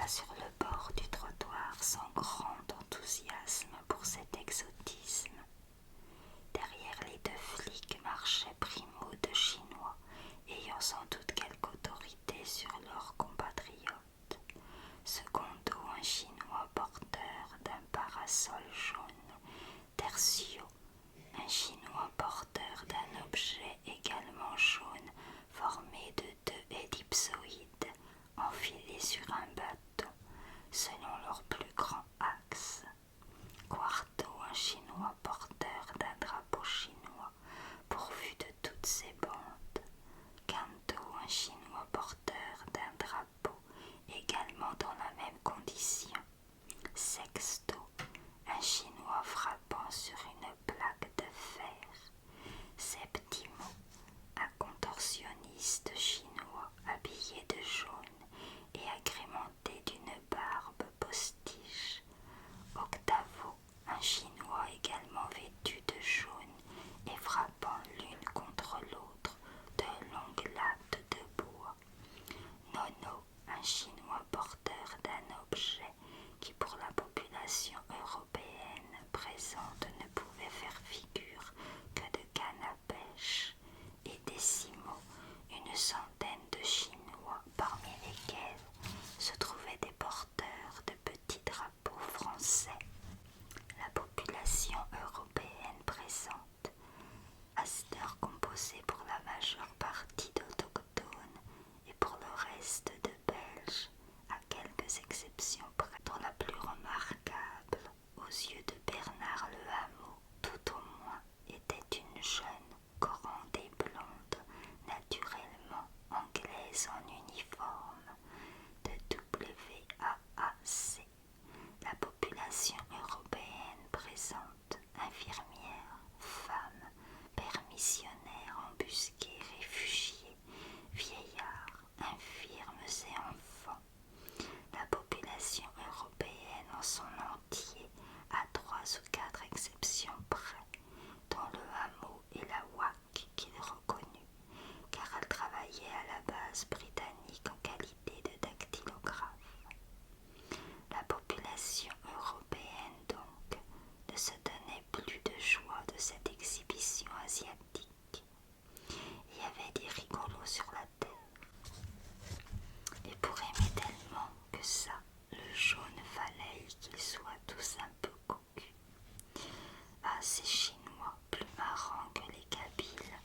s'arrêta sur le bord du trottoir sans grand enthousiasme pour cet exotisme. Derrière les deux flics marchaient primo deux Chinois, ayant sans doute quelque autorité sur leurs compatriotes. Secondo, un Chinois porteur d'un parasol jaune. Tertio, un Chinois porteur d'un objet également jaune formé de deux ellipsoïdes enfilés sur un bâton, selon leur plus grand axe. Quarto, un Chinois porteur d'un drapeau chinois pourvu de toutes ses bandes. Quinto, un Chinois porteur d'un drapeau également dans la même condition. Sexto, un Chinois frappant sur une plaque de fer. Septimo, un contorsionniste chinois habillé de jaune et agrémenté d'une barbe postiche. Octavo, un Chinois également vêtu de jaune et frappant l'une contre l'autre de longues lattes de bois. Nono, un Chinois porteur d'un objet qui pour la population européenne présente ne pouvait faire figure que de canne à pêche. Et décimo, une centaine de Chinois parmi lesquels se trouvaient des porteurs de petits drapeaux français. La population européenne présente, à cette heure composée pour la majeure partie d'autochtones et pour le reste de Belges, à quelques exceptions près, dont la plus remarquable, aux yeux de Bernard Le Hameau, tout au moins, était une jeune, grande et blonde, naturellement anglaise en uniforme, de WAAC. La population européenne présente, infirmières, femmes, permissionnaires, embusqués, réfugiés, vieillards, infirmes et enfants. La population européenne en son entier, à 3 ou 4 exceptions près, dont le Hameau et la WAC qu'il reconnut, car elle travaillait à la base britannique en qualité de dactylographe. La population européenne donc ne se donnait plus de joie de cette exhibition asiatique. Il y avait des rigolos sur la terre. Et pour aimer tellement que ça, le jaune fallait qu'ils soient tous un peu cocus. Ah, ces Chinois, plus marrants que les Kabyles,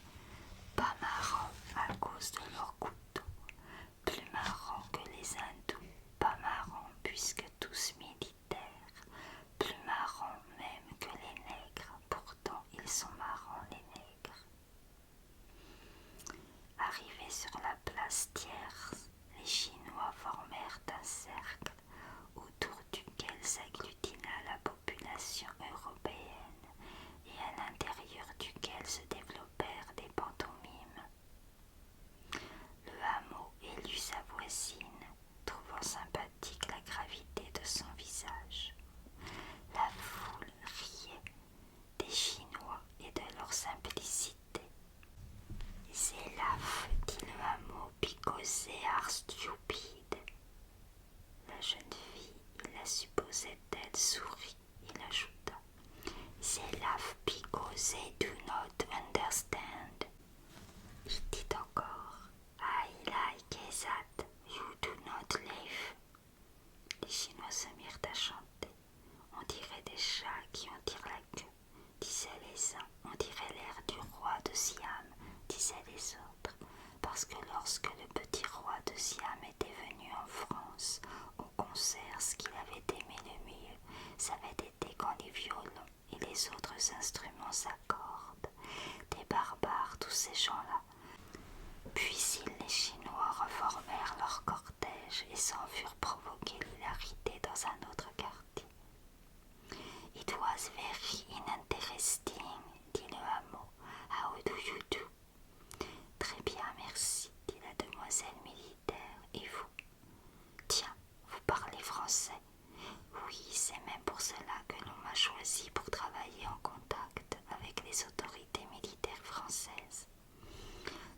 pas marrants à cause de leurs couteaux, plus marrants que les hindous, pas marrants puisque tous militaires, plus marrants même que les nègres, pourtant ils sont marrants les nègres. Arrivés sur la place tierce, les Chinois formèrent un cercle autour duquel s'agglutina la population européenne et à l'intérieur duquel se développèrent des pantomimes. Le Hameau élut sa voisine, trouvant sympathique la gravité de son visage. La foule riait des Chinois et de leur simplicité. C'est là, dit le Hameau, because they are stupid. La jeune fille, il la supposait-elle, sourit. Il ajouta, they laugh because they do not understand. Il dit encore, I like that you do not laugh. Les Chinois se mirent à chanter. On dirait des chats qui en tirent la queue, disaient les uns. On dirait l'air du roi de Siam, disaient les autres. Parce que lorsque le petit roi de Siam était venu en France, au concert, ce qu'il avait aimé le mieux, ça avait été quand les violons et les autres instruments s'accordent. Des barbares, tous ces gens-là. Puis les Chinois reformèrent leur cortège et s'en furent provoquer l'hilarité dans un autre quartier. It was very uninteresting, dit le Hameau. How do you do? Très bien, merci, dit la demoiselle militaire. Et vous? Tiens, vous parlez français? Oui, c'est même pour cela que l'on m'a choisi pour travailler en contact avec les autorités militaires françaises.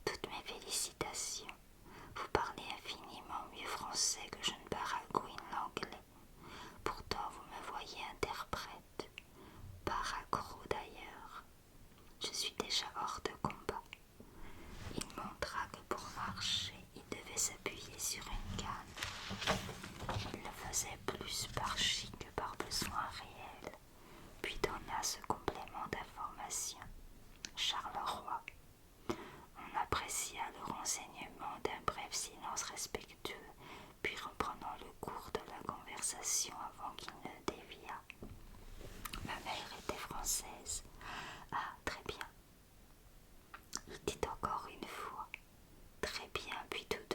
Toutes mes félicitations. Vous parlez infiniment mieux français que je ne baragouine là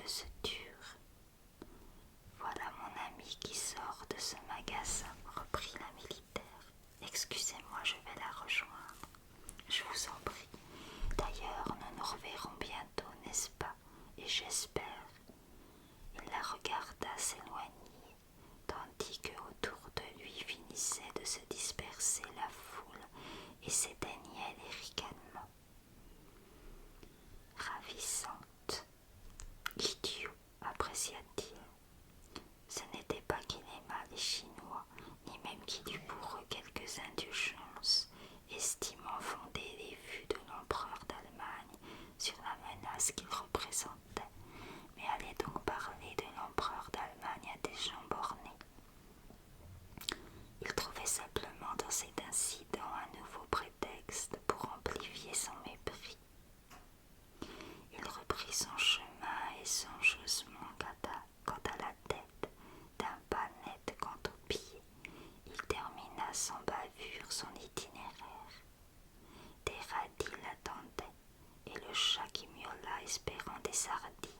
se turent. Voilà mon ami qui sort de ce magasin, reprit la militaire. Excusez-moi, je vais la rejoindre. Je vous en prie. D'ailleurs, nous nous reverrons bientôt, n'est-ce pas? Et j'espère. Il la regarda s'éloigner, tandis que autour de lui finissait de se disperser la foule et s'éteignait les ricanements. Ravissante, idiot, apprécia-t-il. Ce n'était pas qu'il aimât les Chinois, ni même qu'il eût pour eux quelques indulgences, estimant fonder les vues de l'empereur d'Allemagne sur la menace qu'il représentait, mais allait donc parler de l'empereur d'Allemagne à des gens bornés. Il trouvait simplement dans cet incident un nouveau prétexte pour amplifier son mépris. Il reprit son chemin et soigneusement quant à la tête, d'un pas net quant aux pieds, il termina sans bavure son itinéraire. Des radis l'attendaient, et le chat qui miaula espérant des sardines,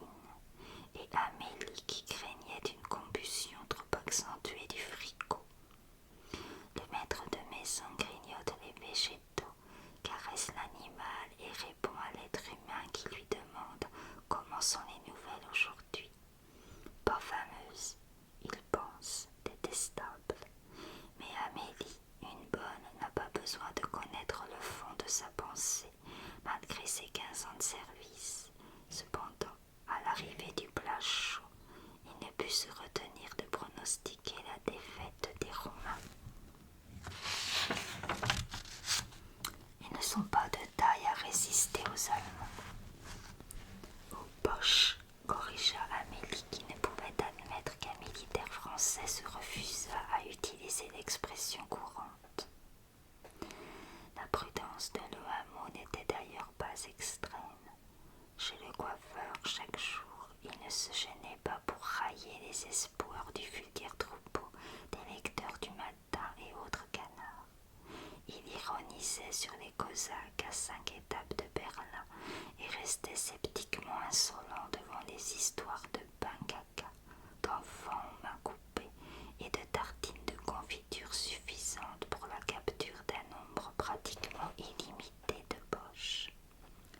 et Amélie qui craignait une combustion trop accentuée du fricot. Le maître de maison grignote les végétaux, caresse l'animal et répond à l'être humain qui lui demande comment sont les nouvelles aujourd'hui. Pas fameuses, il pense, détestable. Mais Amélie, une bonne, n'a pas besoin de connaître le fond de sa pensée, malgré ses 15 ans de service. Cependant, à l'arrivée du plat chaud, il ne put se retenir de pronostiquer la défaite des Romains. Ils ne sont pas de taille à résister aux Allemands. Aux Boches, corrigea Amélie qui ne pouvait admettre qu'un militaire français se refusât à utiliser l'expression courante. La prudence de Le Hameau n'était d'ailleurs pas extrême. Chez le coiffeur, chaque jour, il ne se gênait pas pour railler les espoirs du vulgaire troupeau des lecteurs du matin et autres canards. Il ironisait sur les Cosaques à 5 étapes de Berlin et restait sceptiquement insolent devant les histoires de pain caca, d'enfants aux mains coupées et de tartines de confiture suffisantes pour la capture d'un nombre pratiquement illimité de Boches.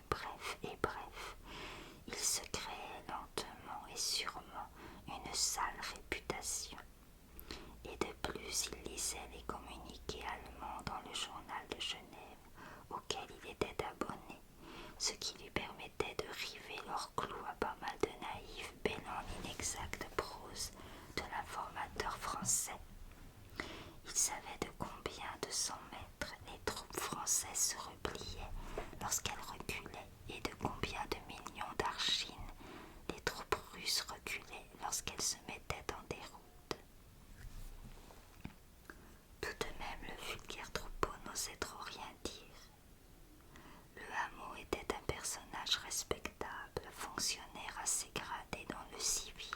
Bref, il se créait lentement et sûrement une sale réputation. Et de plus, il lisait les communiqués allemands dans le journal de Genève, auquel il était abonné, ce qui lui permettait de river leur clou à pas mal de naïfs bêlant l'inexacte prose de l'informateur français. Il savait de combien de 100 mètres les troupes françaises se repliaient lorsqu'elles reculaient et de combien de millions d'archines les troupes russes reculaient lorsqu'elles se mettaient en déroute. Tout de même, le vulgaire troupeau n'osait trop rien dire. Le Hameau était un personnage respectable, fonctionnaire assez gradé dans le civil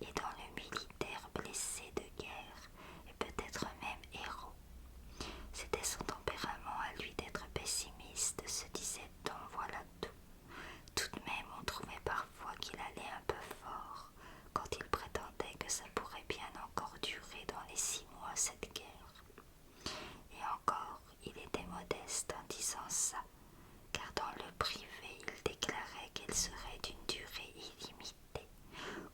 et dans le militaire blessé de guerre, et peut-être même héros. C'était son tempérament à lui d'être pessimiste, se disait-on, voilà tout. Tout de même, on trouvait parfois qu'il allait un peu fort, quand il prétendait que ça pourrait bien encore durer dans les 6 mois cette guerre. Et encore, il était modeste en disant ça, car dans le privé, il déclarait qu'elle serait d'une durée illimitée,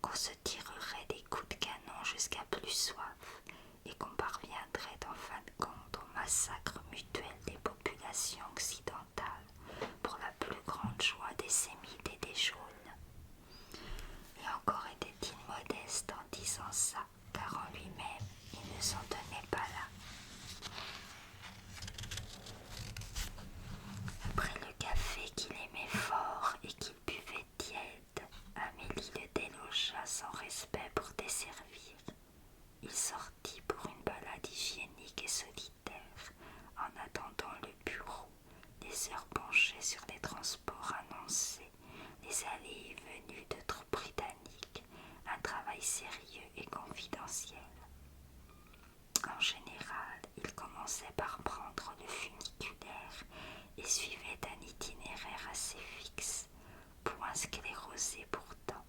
qu'on se tirerait des coups de canon jusqu'à plus soif, et qu'on parviendrait en fin de compte au massacre mutuel des populations occidentales, pour la plus grande joie des Sémites et des Jaunes. Et encore était-il modeste en disant ça, car en lui-même, il ne s'en tenait pas là. Après le café qu'il aimait fort et qu'il buvait tiède, Amélie le délogea sans respect pour desservir. Il sortit pour une balade hygiénique et solitaire, en attendant le bureau, les heures penchées sur les transports annoncés, les allées et venues de troupes britanniques, un travail sérieux et confidentiel. En général, il commençait par prendre le funiculaire et suivait un itinéraire assez fixe, point sclérosé pourtant.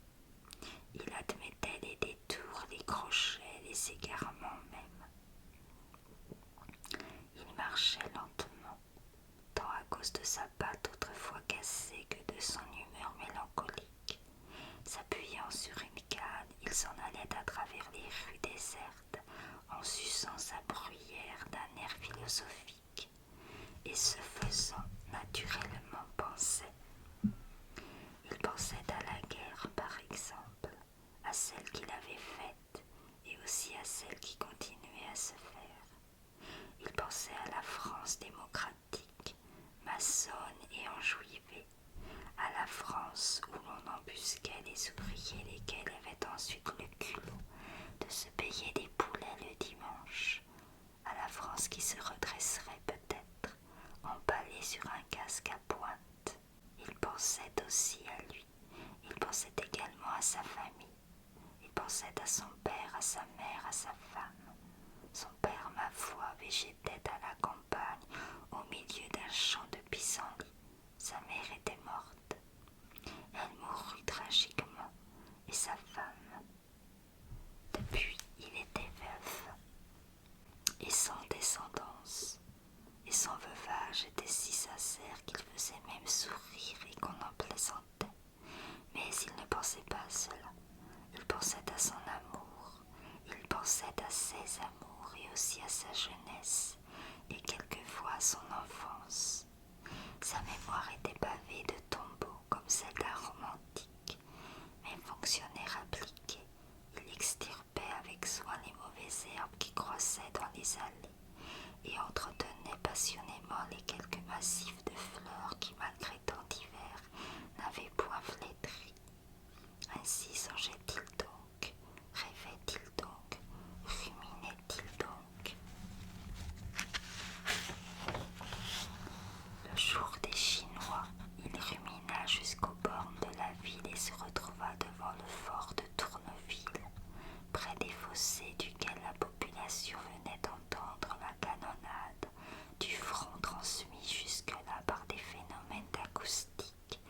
embusquait les ouvriers, lesquels avaient ensuite le culot de se payer des poulets le dimanche, à la France qui se redresserait peut-être, emballée sur un casque à pointe. Il pensait aussi à lui, il pensait également à sa famille, il pensait à son père, à sa mère, à sa femme. Son père, ma foi, végétait à la campagne, au milieu d'un champ de pissenlits. Sa mère était morte. Elle mourut tragiquement, et sa femme. Depuis, il était veuf, et sans descendance. Et son veuvage était si sincère qu'il faisait même sourire et qu'on en plaisantait. Mais il ne pensait pas à cela. Il pensait à son amour, il pensait à ses amours et aussi à sa jeunesse, et quelquefois à son enfance. Sa mémoire était pavée de tombeaux comme celle d'un romantique, mais fonctionnaire appliqué, il extirpait avec soin les mauvaises herbes qui croissaient dans les allées, et entretenait passionnément les quelques massifs de fleurs qui, malgré tant d'hiver, n'avaient point flétri. Ainsi songeait-il donc, rêvait-il donc, ruminait-il donc. Le jour des Chinois, il rumina jusqu'aux bornes de la ville et se retrouva devant le fort de Tourneville, près des fossés duquel la population venait d'entendre la canonnade du front transmis jusque-là par des phénomènes d'acoustique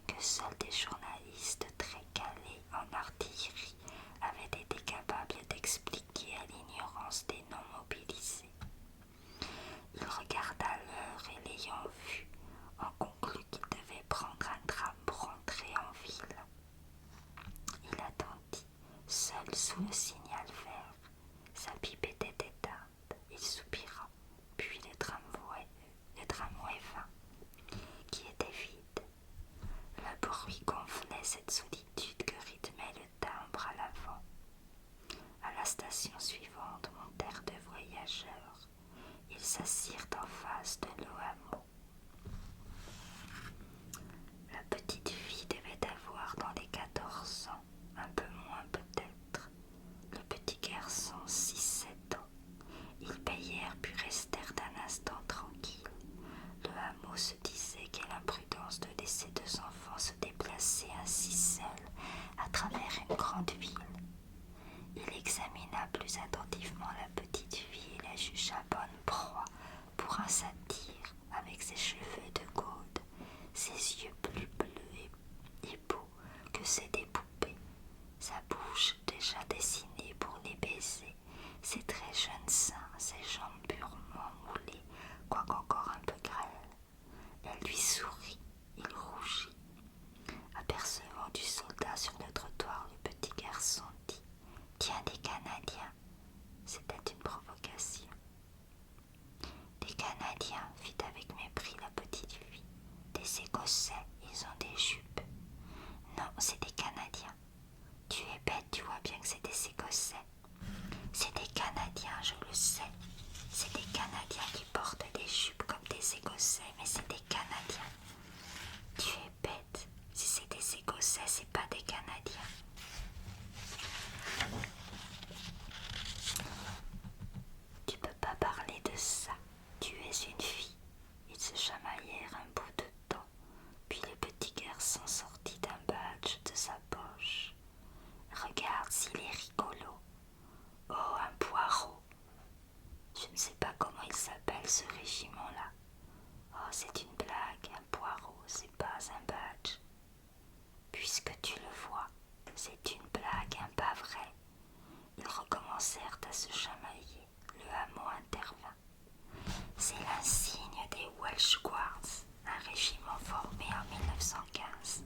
que seuls des journalistes très calés en artillerie avaient été capables d'expliquer à l'ignorance des non-mobilisés. Il regarda l'heure et l'ayant vue, en conclut qu'il devait prendre un tram pour entrer en ville. Il attendit, seul sous le signal vert. Sa pipe était éteinte. Il soupira, puis le tramway vint, qui était vide. Le bruit gonflait cette solitude que rythmait le timbre à l'avant. À la station suivante montèrent deux voyageurs. Ils s'assirent en face de l'Ohamo. La petite fille devait avoir dans les 14 ans, un peu moins peut-être. Le petit garçon 6-7 ans. Ils payèrent puis restèrent un instant tranquilles. Le hameau se disait quelle imprudence de laisser deux enfants se déplacer ainsi seuls à travers une grande ville. Il examina plus attentivement la petite fille et la jugea bonne proie pour un satyre avec ses cheveux de gaude, ses yeux plus bleus et beaux que ceux des poupées, sa bouche déjà dessinée pour les baisers, ses très jeunes seins, ses jambes purement moulées, quoique encore un peu grêles. Elle lui sourit, il rougit. Apercevant du soldat sur le trottoir, le petit garçon dit « Tiens, des Canadiens !» C'était une provocation. Des Canadiens, fit avec mépris la petite fille. Des Écossais, ils ont des jupes. Non, c'est des Canadiens. Tu es bête, tu vois bien que c'est des Écossais. C'est des Canadiens, je le sais. C'est des Canadiens qui portent des jupes comme des Écossais, mais c'est des Canadiens. Tu es bête. Si c'est des Écossais, c'est pas des Canadiens. Tu peux pas parler de ça. Tu es une fille. Ils se chamaillèrent un bout de temps, puis le petit garçon sortit un badge de sa poche. Regarde s'il est rigolo. Oh, un poireau. Je ne sais pas comment il s'appelle ce régiment-là. Oh, c'est une blague, un poireau, c'est pas un badge. Puisque tu le vois, c'est une blague, un pas vrai. Ils recommencèrent à se chamailler. Le hameau intervint. C'est l'insigne des Welsh Guards, un régiment formé en 1915.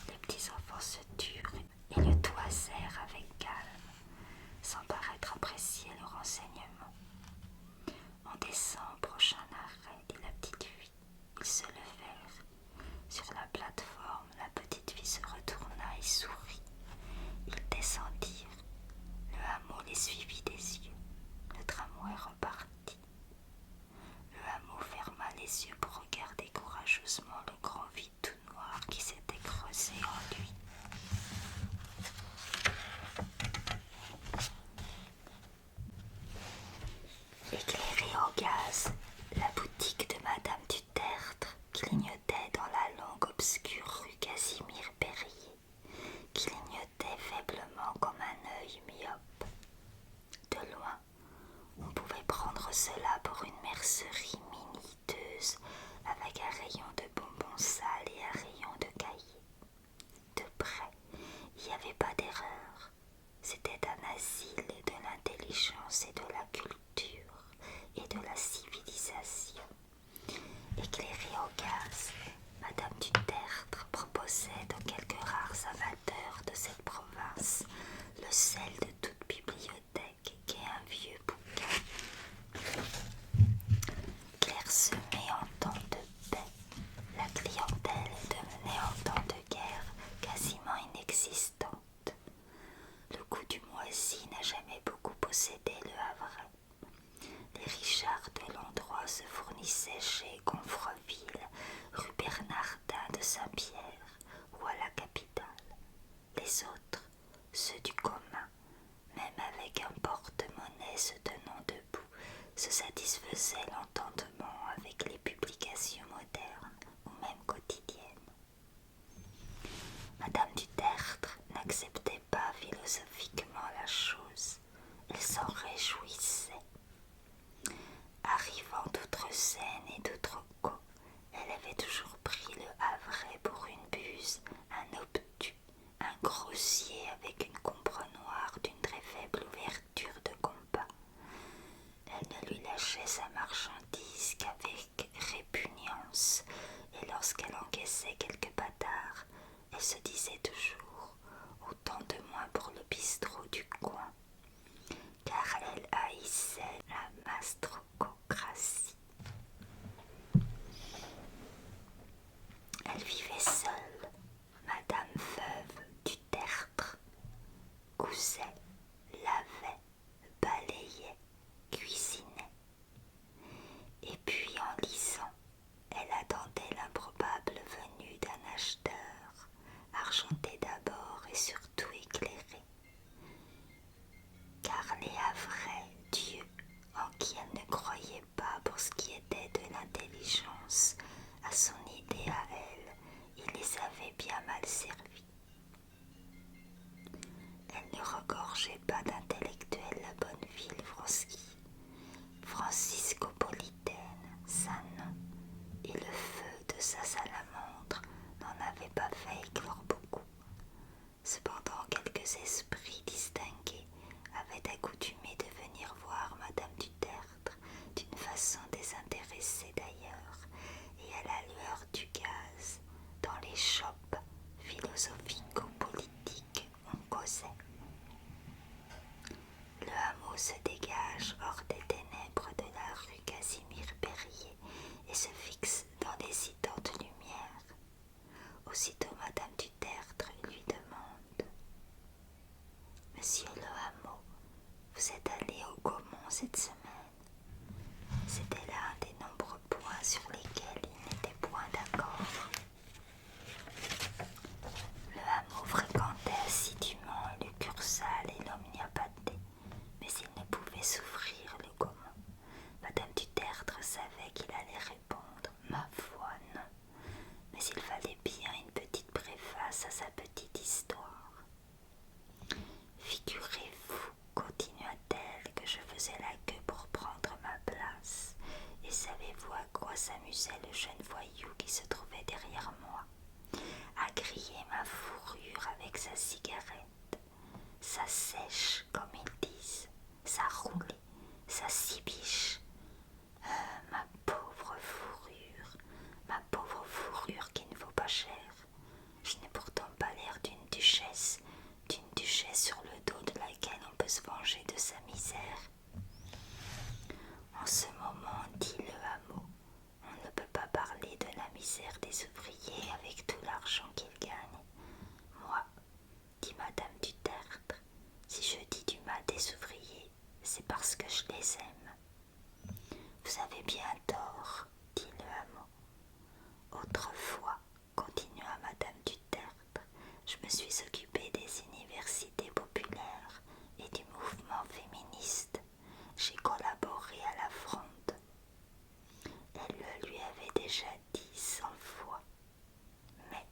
Les petits enfants se turent et le toisèrent avec calme, sans paraître apprécier le renseignement. En descend au prochain arrêt, dit la petite fille. Ils se levèrent. Sur la plateforme, la petite fille se retourna et sourit. Ils descendirent. Le hameau les suivit des yeux. Le tramway repartit. Le hameau ferma les yeux pour regarder courageusement le grand vide tout noir qui s'était creusé résistante. Le goût du moisi n'a jamais beaucoup possédé le Havre. Les Richards de l'endroit se fournissaient chez Gonfreville, rue Bernardin de Saint-Pierre ou à la capitale. Les autres, ceux du commun, même avec un porte-monnaie se tenant debout, se satisfaisaient l'entendement avec les publications modernes ou même quotidiennes. Madame du Tertre n'acceptait pas philosophiquement la chose, elle s'en réjouissait. Arrivant d'Outre-Seine et d'Outrecaux, elle avait toujours pris le Havre pour une buse, un obtus, un grossier avec une compre noire d'une très faible ouverture de compas. Elle ne lui lâchait sa marchandise qu'avec répugnance, et lorsqu'elle encaissait quelques bâtards, elle se disait toujours autant de moins pour le bistrot du coin, car elle haïssait la mastrococratie. Elle vivait seule, madame veuve du Tertre, cousait, lavait, balayait, cuisinait. Et puis en lisant, elle attendait l'improbable venue d'un acheteur, argenté d'abord et surtout éclairé. Car les Havrais, Dieu, en qui elle ne croyait pas pour ce qui était de l'intelligence, à son idée à elle, il les avait bien mal servis. Elle ne regorgeait pas d'intellectuels la bonne ville Vroski, Franciscopolitaine, sa nom, et le feu de sa salamandre n'en avait pas fait éclore beaucoup. Cependant, quelques esprits distingués avaient accoutumé de venir voir Madame du Tertre d'une façon désintéressée d'ailleurs, et à la lueur du gaz, dans les chopes philosophico-politiques, on causait. Le hameau se dégage hors des ténèbres de la rue Casimir-Périer et se fixe dans d'hésitantes lumières. Aussitôt Madame du Tertre lui demande: « Monsieur le hameau, vous êtes allé au Gaumont cette semaine ?» C'était là un des nombreux points sur lesquels il n'était point d'accord. Le hameau fréquentait assidûment le Cursal et l'Omniapathé, mais il ne pouvait souffrir le Gaumont. Madame du Tertre savait qu'il allait répondre: « Ma foi, non. » Mais il fallait bien une petite préface à sa petite histoire. « Figurez-vous, continua-t-elle, que je faisais la queue pour prendre ma place. Et savez-vous à quoi s'amusait le jeune voyou qui se trouvait derrière moi? À griller ma fourrure avec sa cigarette, sa sèche, comme ils disent, sa roulée, sa cibiche. Ma pauvre fourrure qui ne vaut pas cher. Je n'ai pourtant pas l'air d'une duchesse sur le dos de laquelle on peut se venger de sa misère. » En ce moment, dit le hameau, on ne peut pas parler de la misère des ouvriers avec tout l'argent qu'ils gagnent. Moi, dit Madame du Tertre, si je dis du mal des ouvriers, c'est parce que je les aime. Vous avez bien tort, dit le hameau. Autrefois, continua Madame du Tertre, je me suis occupée des universités populaires et du mouvement féministe. J'ai collaboré à la Fronde. Elle le lui avait déjà dit 100 fois. Mais,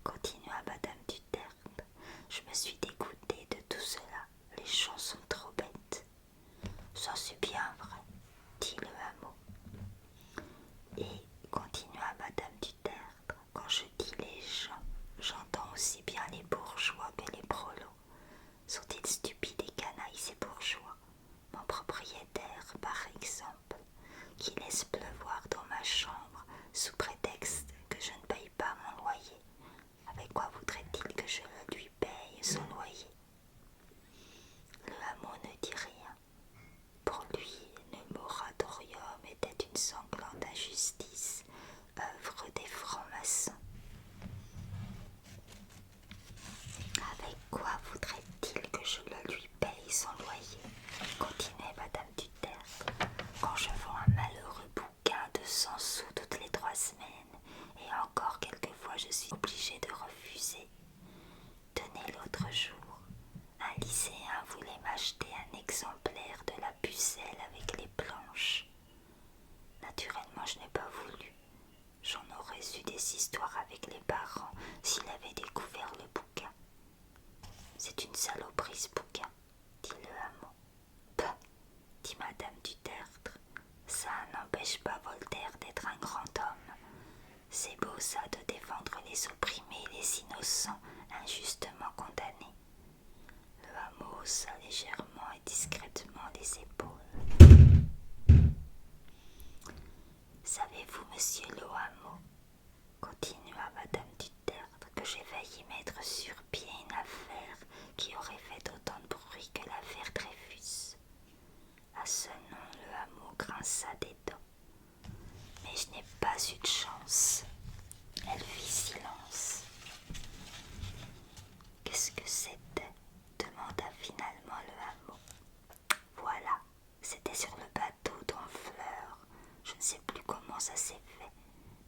continua Madame du Tertre, je me suis dégoûtée de tout cela. Les gens sont trop bêtes. Ça c'est bien vrai, dit le hameau. Et, continua Madame du Tertre, quand je dis les gens, j'entends aussi bien les bourgeois que les prolos. Sont-ils stupides et canailles ces bourgeois? Mon propriétaire, par exemple, qui laisse pleuvoir dans ma chambre sous prétexte que je ne paye pas mon loyer. Avec quoi voudrait-il que je le lui paye son loyer? Le hameau ne dit rien. Pour lui, le moratorium était une sanglante injustice, œuvre des francs-maçons. exemplaire de la pucelle avec les planches. Naturellement, je n'ai pas voulu. J'en aurais eu des histoires avec les parents s'il avait découvert le bouquin. C'est une saloperie ce bouquin, dit le hameau. Bah, dit Madame du Tertre, ça n'empêche pas Voltaire d'être un grand homme. C'est beau ça de défendre les opprimés et les innocents injustement condamnés. Le hameau haussa légèrement et discrètement les épaules. Savez-vous, monsieur le hameau, continua Madame du Tertre, que j'ai failli mettre sur pied une affaire qui aurait fait autant de bruit que l'affaire Dreyfus. À ce nom, le hameau grinça des dents. Mais je n'ai pas eu de chance. Elle fit silence. Qu'est-ce que c'était? Demanda finalement le hameau. Voilà, c'était sur le bateau d'Honfleur. Je ne sais plus comment ça s'est fait,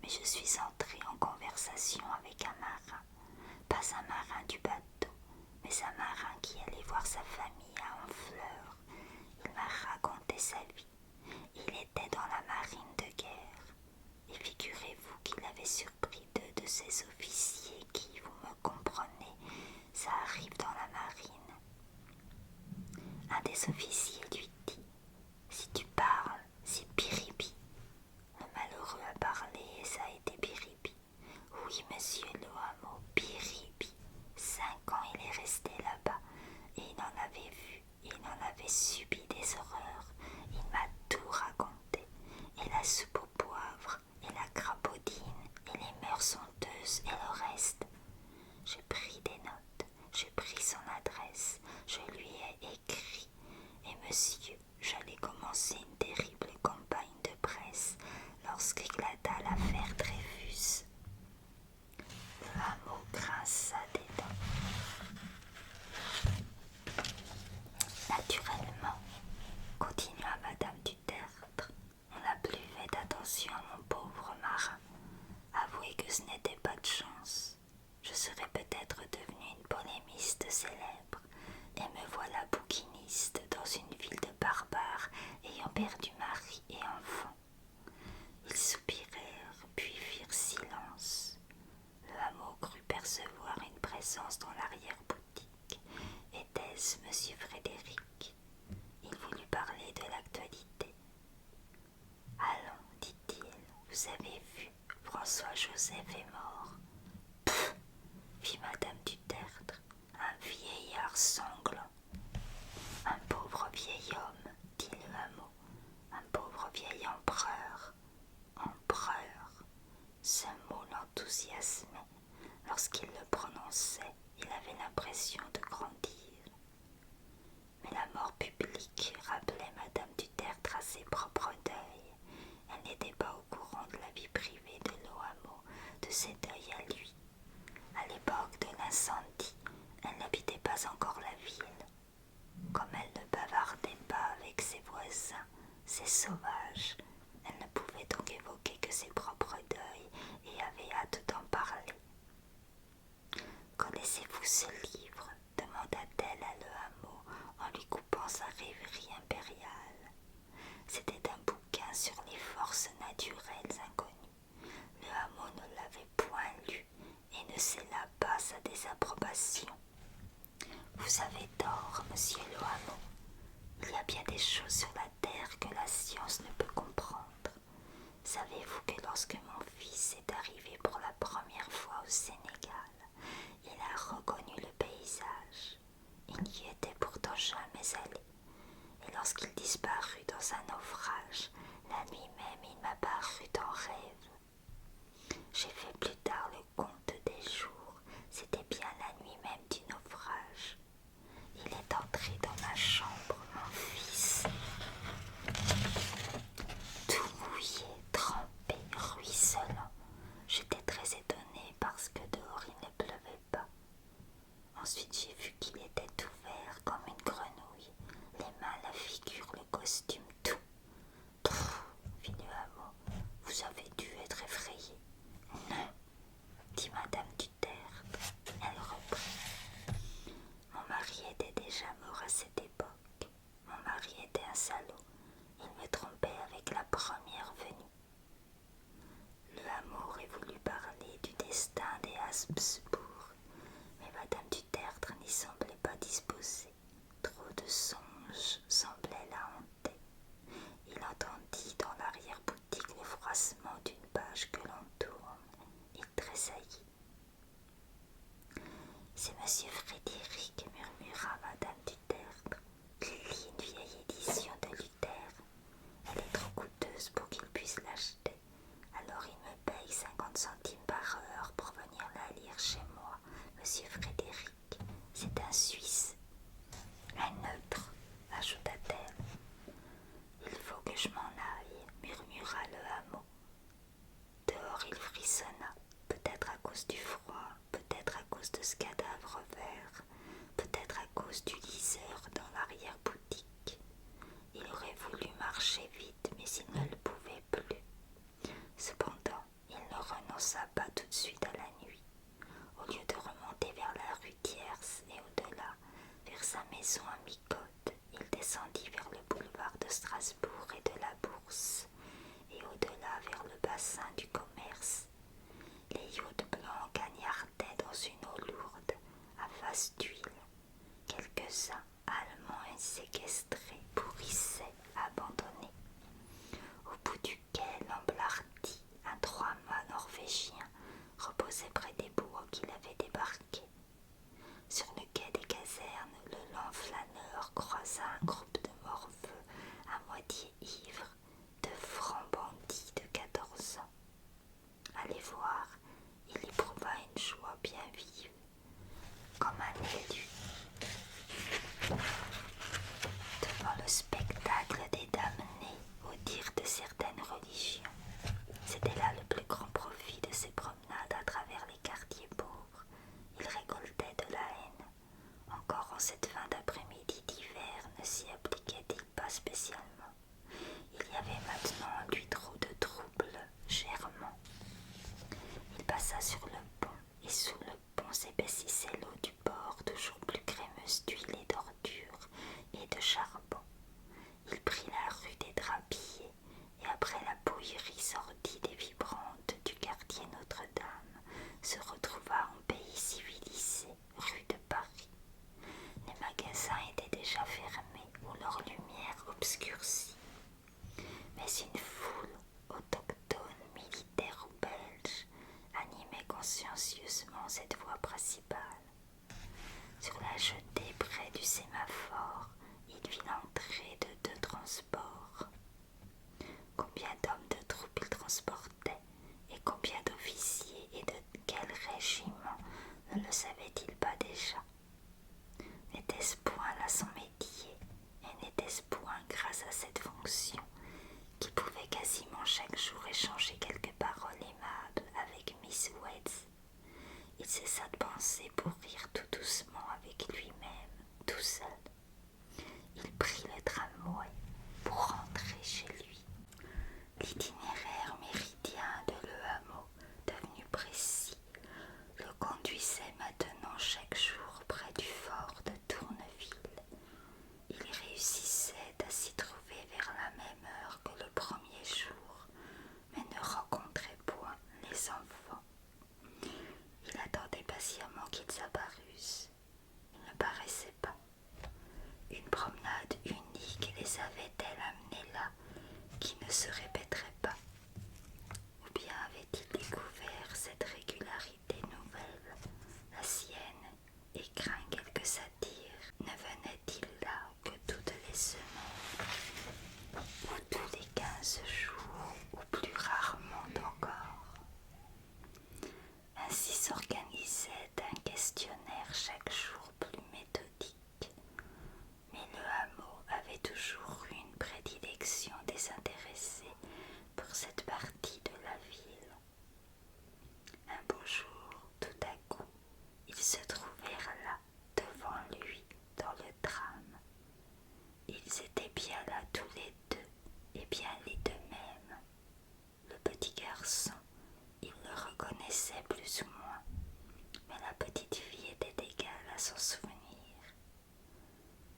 mais je suis entrée en conversation avec un marin. Pas un marin du bateau, mais un marin qui allait voir sa famille à Honfleur. Il m'a raconté sa vie. Il était dans la marine de guerre. Et figurez-vous qu'il avait surpris 2 de ses officiers qui, vous me comprenez, ça arrive dans la marine. Un des officiers lui dit: si tu parles, c'est Biribi. Le malheureux a parlé et ça a été Biribi. Oui, monsieur le hameau, Biribi. 5 ans il est resté là-bas et il en avait vu, il en avait subi des horreurs. Il m'a tout raconté. Et la soupe au poivre, et la crapaudine, et les mœurs honteuses, et le reste. J'ai pris des notes, j'ai pris son adresse, je lui ai écrit. Et monsieur, j'allais commencer une terrible campagne de presse lorsqu'éclata l'affaire Dreyfus. Le hameau grinça des dents. Naturellement, continua Madame du Tertre, on n'a plus fait attention à mon pauvre marin. Avouez que ce n'était pas de chance. Je serais peut-être devenue une polémiste célèbre, et me voilà bouquiniste dans une ville de barbares ayant perdu mari et enfant. Ils soupirèrent, puis firent silence. Le hameau crut percevoir une présence dans l'arrière-boutique. Était-ce monsieur Frédéric? Il voulut parler de l'actualité. Allons, dit-il, vous avez vu, François-Joseph est mort. Pfff, fit Madame du Tertre, un vieillard sanglant. Un pauvre vieil homme, dit le hameau, un pauvre vieil empereur. Empereur. Ce mot l'enthousiasmait. Lorsqu'il le prononçait, il avait l'impression de grandir. Mais la mort publique rappelait Madame du Tertre à ses propres deuils. Elle n'était pas au courant de la vie privée de Lohameau, de ses deuils à lui. À l'époque de l'incendie, elle n'habitait pas encore la ville. Comme elle ne bavardait pas avec ses voisins, ses sauvages, elle ne pouvait donc évoquer que ses propres deuils et avait hâte d'en parler. Connaissez-vous ce livre? Demanda-t-elle à le hameau en lui coupant sa rêverie impériale. C'était un bouquin sur les forces naturelles inconnues. Le hameau ne l'avait point lu et ne scella pas sa désapprobation. Vous avez tort, monsieur le hameau. Il y a bien des choses sur la terre que la science ne peut comprendre. Savez-vous que lorsque mon fils est arrivé pour la première fois au Sénégal, il a reconnu le paysage. Il n'y était pourtant jamais allé. Et lorsqu'il disparut dans un naufrage, la nuit même il m'apparut en rêve. J'ai fait plus tard le compte des jours. C'était bien la nuit même du naufrage. Il est entré dans ma chambre, mon fils. Tout mouillé, trempé, ruisselant. J'étais très étonnée parce que dehors il ne pleuvait pas. Ensuite j'ai vu qu'il était tout vert comme une grenouille, les mains, la figure, le costume, tout. Pfff, fit le hameau, vous avez dû être effrayé. Non, dit Madame du Tertre. Elle reprit. Mon mari était déjà mort à cette époque. Mon songe semblait la hanter. Il entendit dans l'arrière-boutique le froissement d'une page que l'on tourne. Il tressaillit. « C'est monsieur Frédéric, » murmura madame du Tertre. « Il lit une vieille édition de Luther. Elle est trop coûteuse pour qu'il puisse l'acheter. Alors il me paye 50 centimes par heure pour venir la lire chez moi. Monsieur Frédéric, c'est un Suisse. » « Un neutre, » ajouta-t-elle. « Il faut que je m'en aille, » murmura le hameau. Dehors il frissonna, peut-être à cause du froid, peut-être à cause de ce cadavre vert, peut-être à cause du liseur dans l'arrière-boutique. Il aurait voulu marcher vite, mais il ne le pouvait plus. Cependant, il ne renonça pas tout de suite à la nuit. Au lieu de remonter vers la rue Thiers et au-delà, vers sa maison à mi-côte, il descendit vers le boulevard de Strasbourg et de la Bourse, et au-delà vers le bassin du commerce. Les yachts blancs gagnardaient dans une eau lourde, à face d'huile. Quelques-uns, allemands et séquestrés, pourrissaient, abandonnés. Au bout du quai, Lamblarty, un trois-mâts norvégien, reposait près des bourgs qu'il avait débarqués. Sur le quai des casernes, le lent flâneur croisa un groupe de morveux à moitié ivres, de francs bandits de 14 ans. À les voir, il éprouva une joie bien vive, comme un élu devant le spectacle des damnés au dire de certaines religions. C'était là le plus grand profit de ses promenades à travers les quartiers pauvres. Il récoltait de la haine. Encore en cette fin d'après-midi d'hiver ne s'y appliquait-il pas spécialement. Il y avait maintenant en lui trop de troubles germants. Il passa sur le pont, et sous le pont s'épaississait l'eau du port, toujours plus crémeuse d'huile et d'ordures et de charbon. Il prit la rue des Drapiers, et après la bouillerie sordide et vibrante du quartier Notre-Dame, se retrouva en pays civilisé, rue de Paris. Les magasins étaient déjà fermés ou leur lumière obscurcie. Mais une foule, autochtone, militaire ou belge, animait consciencieusement cette voie principale. Sur la jetée près du sémaphore, il vit l'entrée de 2 transports. Combien d'hommes de troupe il transportait, et combien d'officiers et de quel régiment ne le savait-il pas déjà? N'était-ce point là son métier, et n'était-ce point grâce à cette fonction qu'il pouvait quasiment chaque jour échanger quelques paroles aimables avec Miss Wetz? Il cessa de penser pour rire tout doucement avec lui-même, tout seul. Il prit le tramway pour rentrer chez lui. L'itinéraire méridien de Le Hameau, devenu précis, le conduisait maintenant chaque jour près du fort de Tourneville. Il réussissait à s'y trouver vers la même heure que le premier jour, mais ne rencontrait point les enfants. Il attendait patiemment qu'ils apparussent. Ils ne paraissaient pas. Une promenade unique les avait-elle amenés là, qui ne se répéterait pas? Ou bien avait-il découvert cette régularité nouvelle, la sienne, et craint quelque satire? Ne venait-il là que toutes les semaines, ou tous les 15 jours, ou plus rarement encore? Ainsi s'organisait un questionnaire chaque jour plus méthodique. Mais le hameau avait toujours eu une prédilection désintéressée pour cette partie de la ville. Un beau jour, tout à coup, ils se trouvèrent là, devant lui, dans le tram. Ils étaient bien là tous les deux, et bien les deux mêmes. Le petit garçon, il le reconnaissait plus ou moins, mais la petite fille était égale à son souvenir.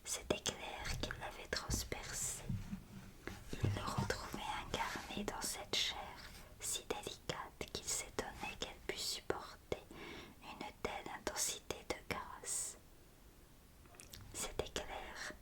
C'était clair qu'il l'avait transpercé. Il le retrouvait incarné dans cette chair si délicate qu'il s'étonnait qu'elle pût supporter une telle intensité de grâce. C'était clair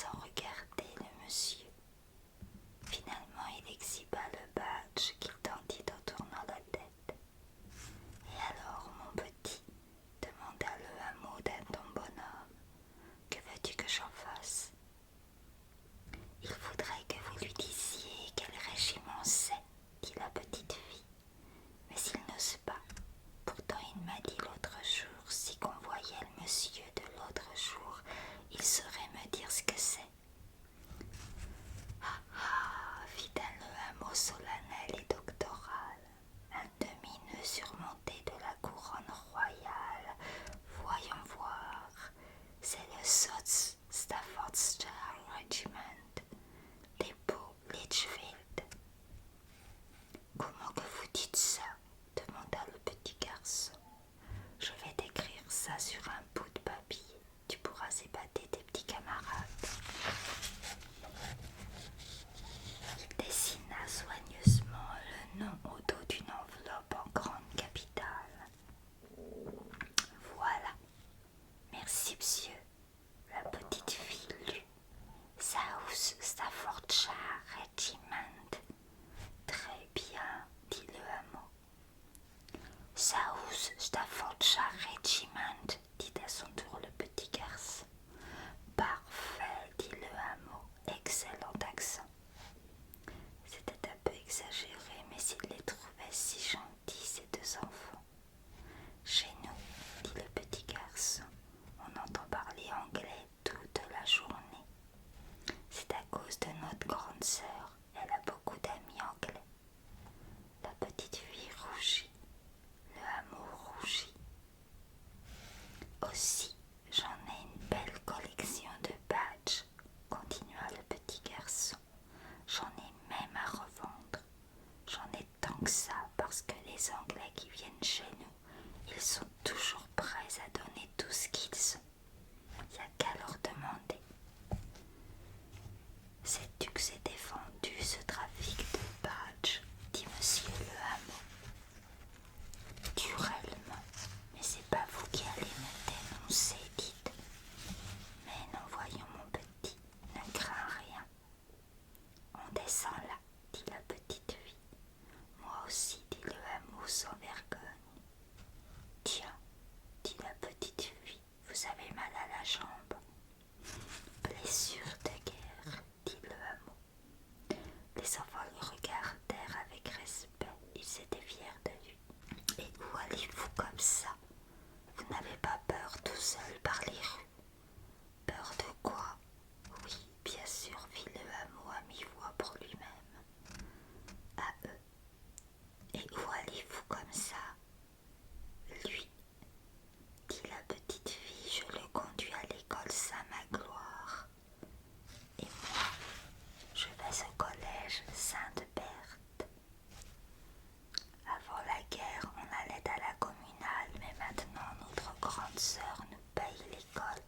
sans regarder le monsieur. Finalement, il exhiba le badge qu'il tendit en tournant la tête. Et alors, mon petit, demanda le hameau d'un ton bonhomme, que veux-tu que j'en fasse? Il faudrait que vous lui disiez quel régiment c'est, dit la petite fille. Mais il n'ose pas. Pourtant il m'a dit l'autre jour, si qu'on voyait le monsieur de l'autre jour, il saurait me dire ce que c'est. Ah ah, fit-elle le hameau solennel et doctoral, un demi-nœud surmonté de la couronne royale. Voyons voir, c'est le Staffordshire Regiment, les beaux Litchfield. Comment que vous dites ça? Demanda le petit garçon. Je vais t'écrire ça sur un bout de papier. Tu pourras épater tes petits camarades. Il dessina soigneusement le nom au dos d'une enveloppe en grande capitale. Voilà. Merci, monsieur. La petite fille lut. South Staffordshire Regiment. Très bien, dit le hameau. South Staffordshire Regiment, dit à son tour le petit garçon. Parfait, dit le hameau, excellent accent. C'était un peu exagéré, mais il les trouvait si gentils, ces deux enfants. Chez nous, dit le petit garçon, on entend parler anglais toute la journée. C'est à cause de notre grande sœur, elle a beaucoup d'amis anglais. La petite fille rougit, le hameau rougit. Aussi, j'en ai une belle collection de badges, continua le petit garçon. J'en ai même à revendre. J'en ai tant que ça parce que les Anglais qui viennent chez nous, ils sont toujours prêts à donner tout ce qu'ils ont. Il n'y a qu'à leur demander. Sais-tu que c'est défendu ce trafic de badges, dit monsieur le hameau. Naturellement, mais c'est pas vous qui allez me dénoncer, dites. Mais non, voyons mon petit, ne crains rien. On descend là, dit la petite fille. Moi aussi, dit le hameau sans vergogne. Tiens, dit la petite fille, vous avez mal à la jambe. Blessure de guerre, dit le hameau. Les enfants le regardèrent avec respect, ils étaient fiers de lui. Et où allez-vous comme ça? Vous n'avez pas peur tout seul par les rues? Peur de quoi? Oui, bien sûr, fit le hameau à mi-voix pour lui-même. À eux. Et où allez-vous comme ça? Lui, dit la petite fille, je le conduis à l'école Saint-Magloire. Et moi, je vais au collège Sainte-Berthe. Avant la guerre, on allait à la communale, mais maintenant notre grande sœur nous paye l'école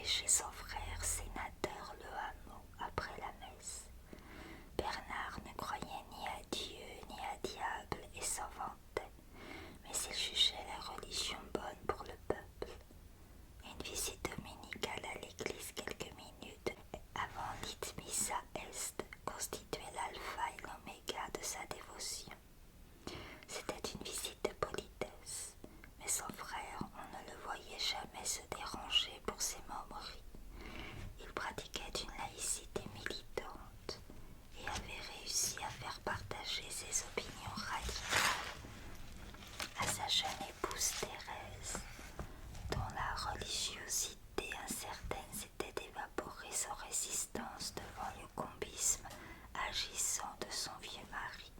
chez son frère sénateur le hameau après la messe. Bernard ne croyait ni à Dieu ni à diable et s'en vantait, mais il jugeait la religion bonne pour le peuple. Une visite dominicale à l'église quelques minutes avant l'it missa est constituait l'alpha et l'oméga de sa dévotion. C'était une visite de politesse, mais son frère, on ne le voyait jamais se déranger pour ses momeries. Il pratiquait une laïcité militante et avait réussi à faire partager ses opinions radicales à sa jeune épouse Thérèse, dont la religiosité incertaine s'était évaporée sans résistance devant le combisme agissant de son vieux mari.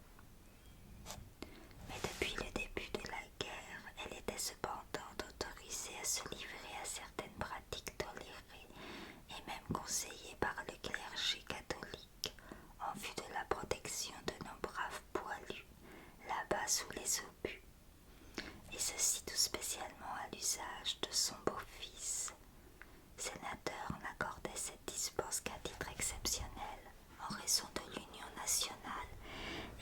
Mais depuis le début de la guerre, elle était cependant autorisée à se livrer à certaines pratiques tolérées et même conseillées par le clergé catholique en vue de la protection de nos braves poilus là-bas sous les obus, et ceci tout spécialement à l'usage de son beau-fils. Sénateur n'accordait cette dispense qu'à titre exceptionnel en raison de l'union nationale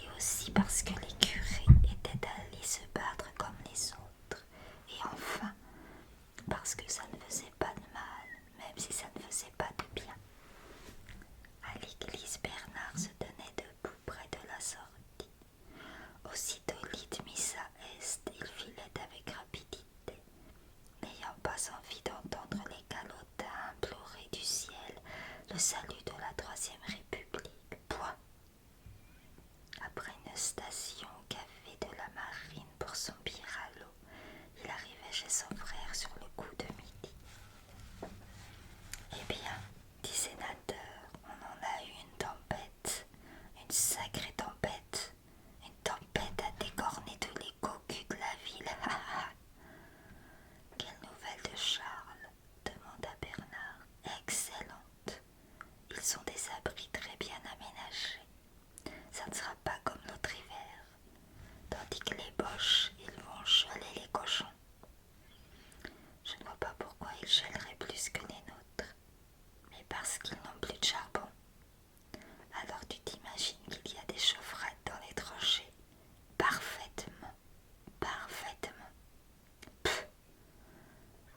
et aussi parce que les curés étaient allés se battre comme les autres, et enfin parce que ça ne faisait pas de mal, même si ça ne faisait pas de bien. À l'église, Bernard se tenait debout près de la sortie. Aussitôt l'it missa est, il filait avec rapidité, n'ayant pas envie d'entendre les calotins implorer du ciel le salut de la Troisième République. Point. Après une station au café de la Marine pour son piralo, il arrivait chez son frère sur le coup de midi. Eh bien, dit Sénateur, on en a eu une tempête, une sacrée tempête, une tempête à décorner tous les cocus de la ville. Quelle nouvelle de Charles? Demanda Bernard. Excellente. Ils sont des abris très bien aménagés. Ça ne sera pas comme l'autre hiver, tandis que les Boches, ils vont geler les cochons. Je ne vois pas pourquoi ils gèleraient plus que les nôtres, mais parce qu'ils n'ont plus de charbon. Alors tu t'imagines qu'il y a des chaufferettes dans les tranchées? Parfaitement, parfaitement. Pff,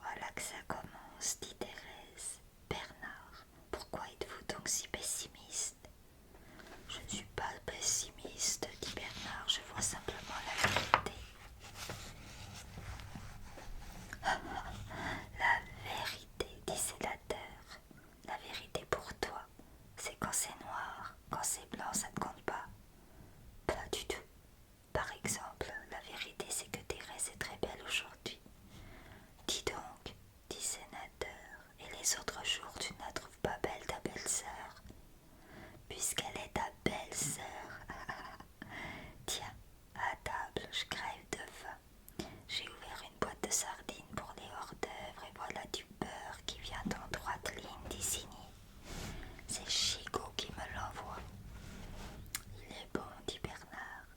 voilà que ça commence, dit Thérèse. Bernard, pourquoi êtes-vous donc si pessimiste? Je ne suis pas pessimiste, dit Bernard, je vois simplement la vérité. La vérité, dit Sénateur. La vérité pour toi, c'est quand c'est noir, quand c'est blanc, ça ne compte pas. Pas du tout. Par exemple, la vérité, c'est que Thérèse est très belle aujourd'hui. Dis donc, dit Sénateur, et les autres jours, tu ne la trouves pas belle, ta belle-sœur? Puisqu'elle est ta belle-sœur. Tiens, à table, je crève de faim. J'ai ouvert une boîte de sardines pour les hors-d'œuvre et voilà du beurre qui vient en droite ligne d'Isigny. C'est Chico qui me l'envoie. Il est bon, dit Bernard.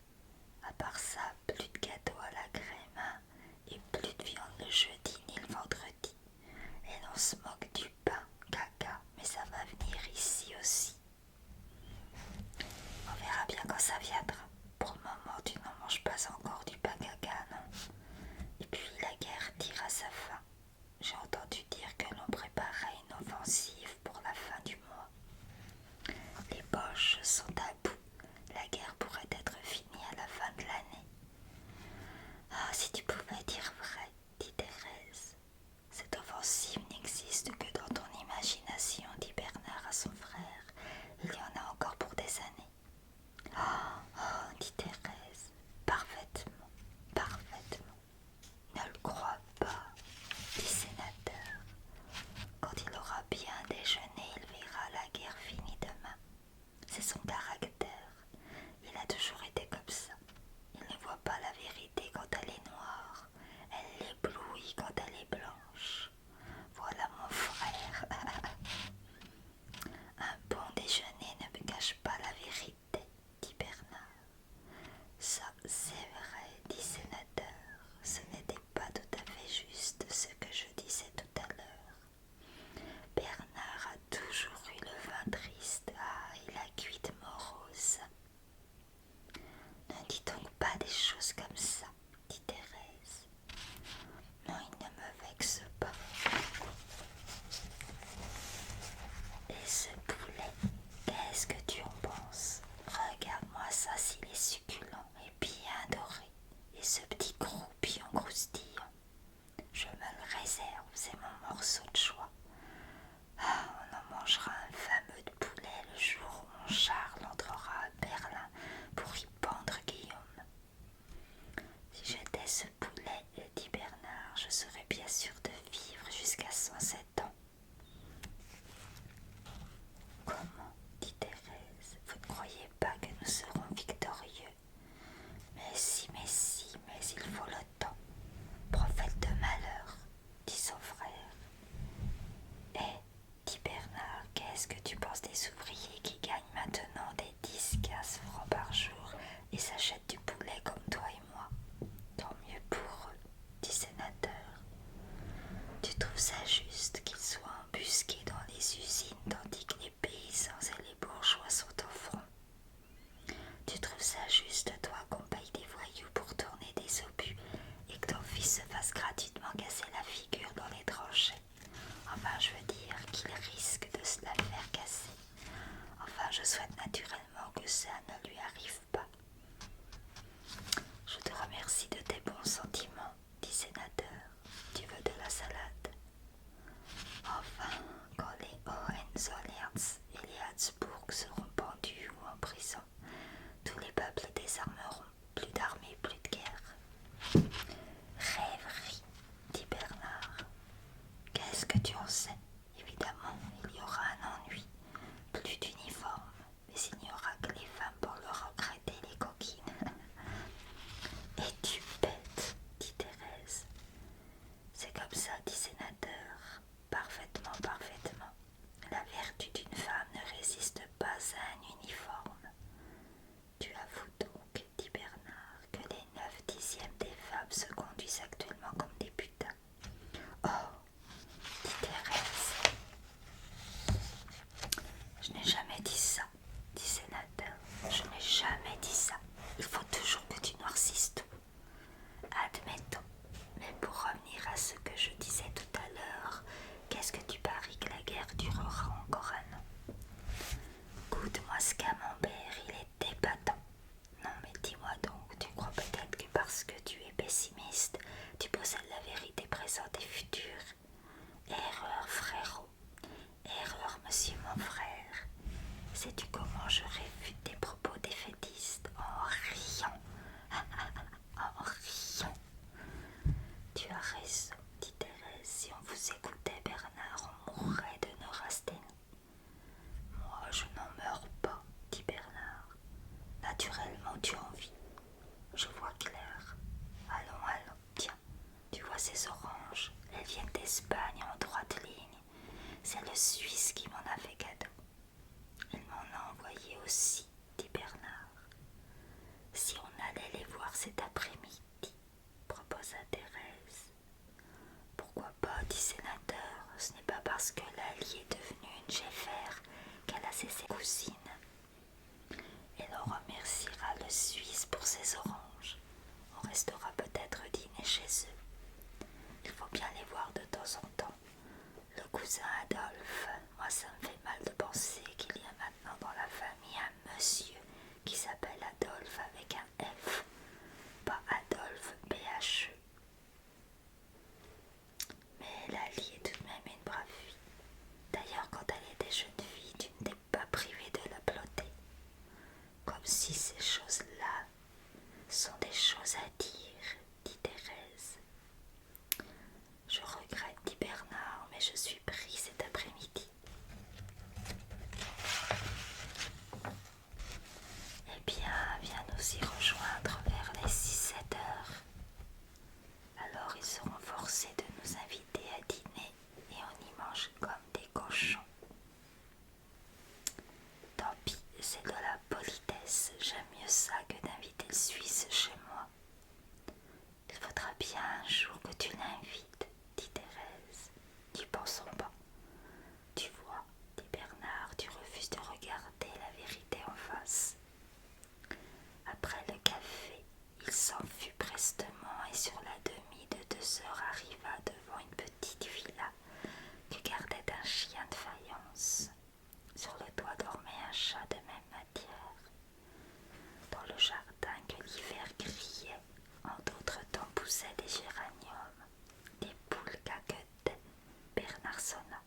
À part ça, plus de gâteau à la crème, hein, et plus de viande le jeudi ni le vendredi. Et l'on se moque du pain, caca, mais ça va venir ici aussi. On verra bien quand ça viendra. Pour le moment, tu n'en manges pas encore du pain caca, non? Et puis la guerre tire à sa fin. J'ai entendu dire que l'on préparait une offensive pour la fin du mois. Les Boches sont à bout. La guerre pourrait être finie à la fin de l'année. Ah, si tu pouvais dire vrai, dit Thérèse. Cette offensive n'existe que dans ton imagination, dit Bernard à son frère. Il y en a encore pour des années. Oh, Qu'est-ce que tu penses des ouvriers qui gagnent maintenant des 10-15 francs par jour et s'achètent du poulet comme toi et moi? Tant mieux pour eux, dit Sénateur. Tu trouves ça juste qu'ils soient embusqués dans les usines tandis que les paysans et les bourgeois sont au front? Tu trouves ça juste, toi, qu'on paye des voyous pour tourner des obus et que ton fils se fasse gratuitement casser la figure dans les tranchées? Enfin, je veux dire qu'il risque de se la faire casser. Enfin, je souhaite naturellement que ça ne lui arrive pas. Je te remercie de tes bons sentiments, dit Sénateur. Tu veux de la salade? Enfin, quand les Hohenzollern et les Habsbourg seront pendus ou en prison, tous les peuples désarmeront. Plus d'armée, plus de guerre. Rêverie, dit Bernard. Qu'est-ce que tu en sais? Évidemment, il y aura un ennui. Plus d'uniforme, mais il n'y aura que les femmes pour leur regretter les coquines. Es-tu bête? Dit Thérèse. C'est comme ça, dit Sénateur. Parfaitement, parfaitement. La vertu d'une femme ne résiste pas à un uniforme. Tu avoues donc, dit Bernard, que les 9/10 des femmes se conduisent actuellement comme des putains. Oh, dit Thérèse. Je n'ai jamais dit ça, dit Sénateur. Je n'ai jamais dit ça. Il faut toujours que tu noircisses tout. Admettons. Mais pour revenir à ce que je disais tout à l'heure, qu'est-ce que tu paries que la guerre durera encore un an? Goûte-moi ce camembert, il est épatant. Non mais dis-moi donc, tu crois peut-être que parce que tu es pessimiste, tu possèdes la vérité présente et future? Erreur, frérot. Erreur, monsieur mon frère. Sais-tu comment je réfute tes propos défaitistes? En riant. En riant. Tu as raison, dit Thérèse. Si on vous écoutait, Bernard, on mourrait de neurasthénie. Moi, je n'en meurs pas, dit Bernard. Naturellement, tu en vis. Je vois clair. Allons, allons, tiens, tu vois ces oranges? Elles viennent d'Espagne en droite ligne. C'est le Suisse qui m'en a fait cadeau. Il m'en a envoyé aussi, dit Bernard. Si on allait les voir cet après-midi, proposa Thérèse. Pourquoi pas, dit Sénateur, ce n'est pas parce que Lali est devenue une Jeffère qu'elle a cessé cousine. Et l'on remerciera le Suisse pour ses oranges. On restera peut-être dîner chez eux. Il faut bien les voir de temps en temps. Le cousin Adolphe, moi ça me fait mal de penser qu'il y a maintenant dans la famille un monsieur qui s'appelle Adolphe avec un F, pas Adolphe PHE. Mais Lali est tout de même une brave fille. D'ailleurs, quand elle était jeune fille, tu ne t'es pas privée de l'applaudir. Comme si ces choses-là sont des choses à dire, dit Thérèse. Je regrette, dit Bernard, mais je suis pris cet après-midi. Eh bien, viens nous y rejoindre vers les 6-7 heures. Alors ils seront forcés de nous inviter à dîner et on y mange comme des cochons. Tant pis, c'est de la politesse, j'aime mieux ça que d'inviter le Suisse chez moi. Il faudra bien un jour que tu l'invites, dit Thérèse. N'y pensons pas. Tu vois, dit Bernard, tu refuses de regarder la vérité en face. Après le café, il s'en fut prestement et sur la demie de 2 heures arriva devant une petite villa que gardait un chien de faïence. Sur le toit dormait un chat de même matière. Dans le jardin que l'hiver grillait, en d'autres temps poussaient des géraniums, des poules caquetaient. Bernard sonna,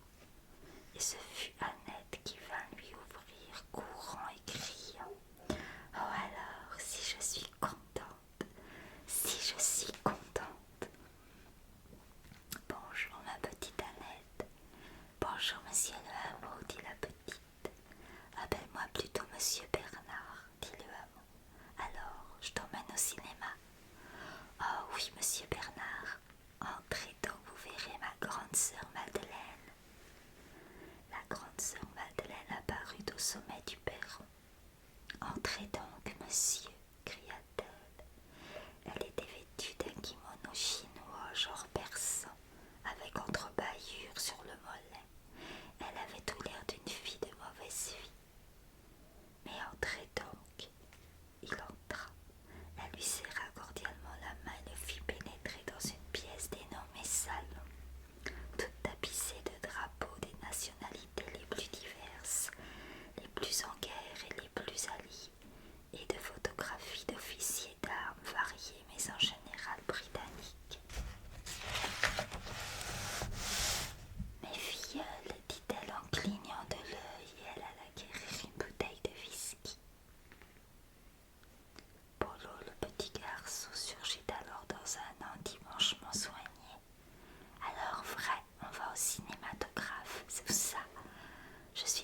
et ce fut Annette qui vint lui ouvrir, courant et criant. Oh alors, si je suis contente, si je suis contente. Bonjour ma petite Annette. Bonjour monsieur le hameau, dit la petite. Appelle-moi plutôt monsieur Bernard, dit le hameau. Alors, je t'emmène au cinéma. Oh oui, monsieur Bernard. Entrez donc, vous verrez ma grande sœur Madeleine. La grande sœur Madeleine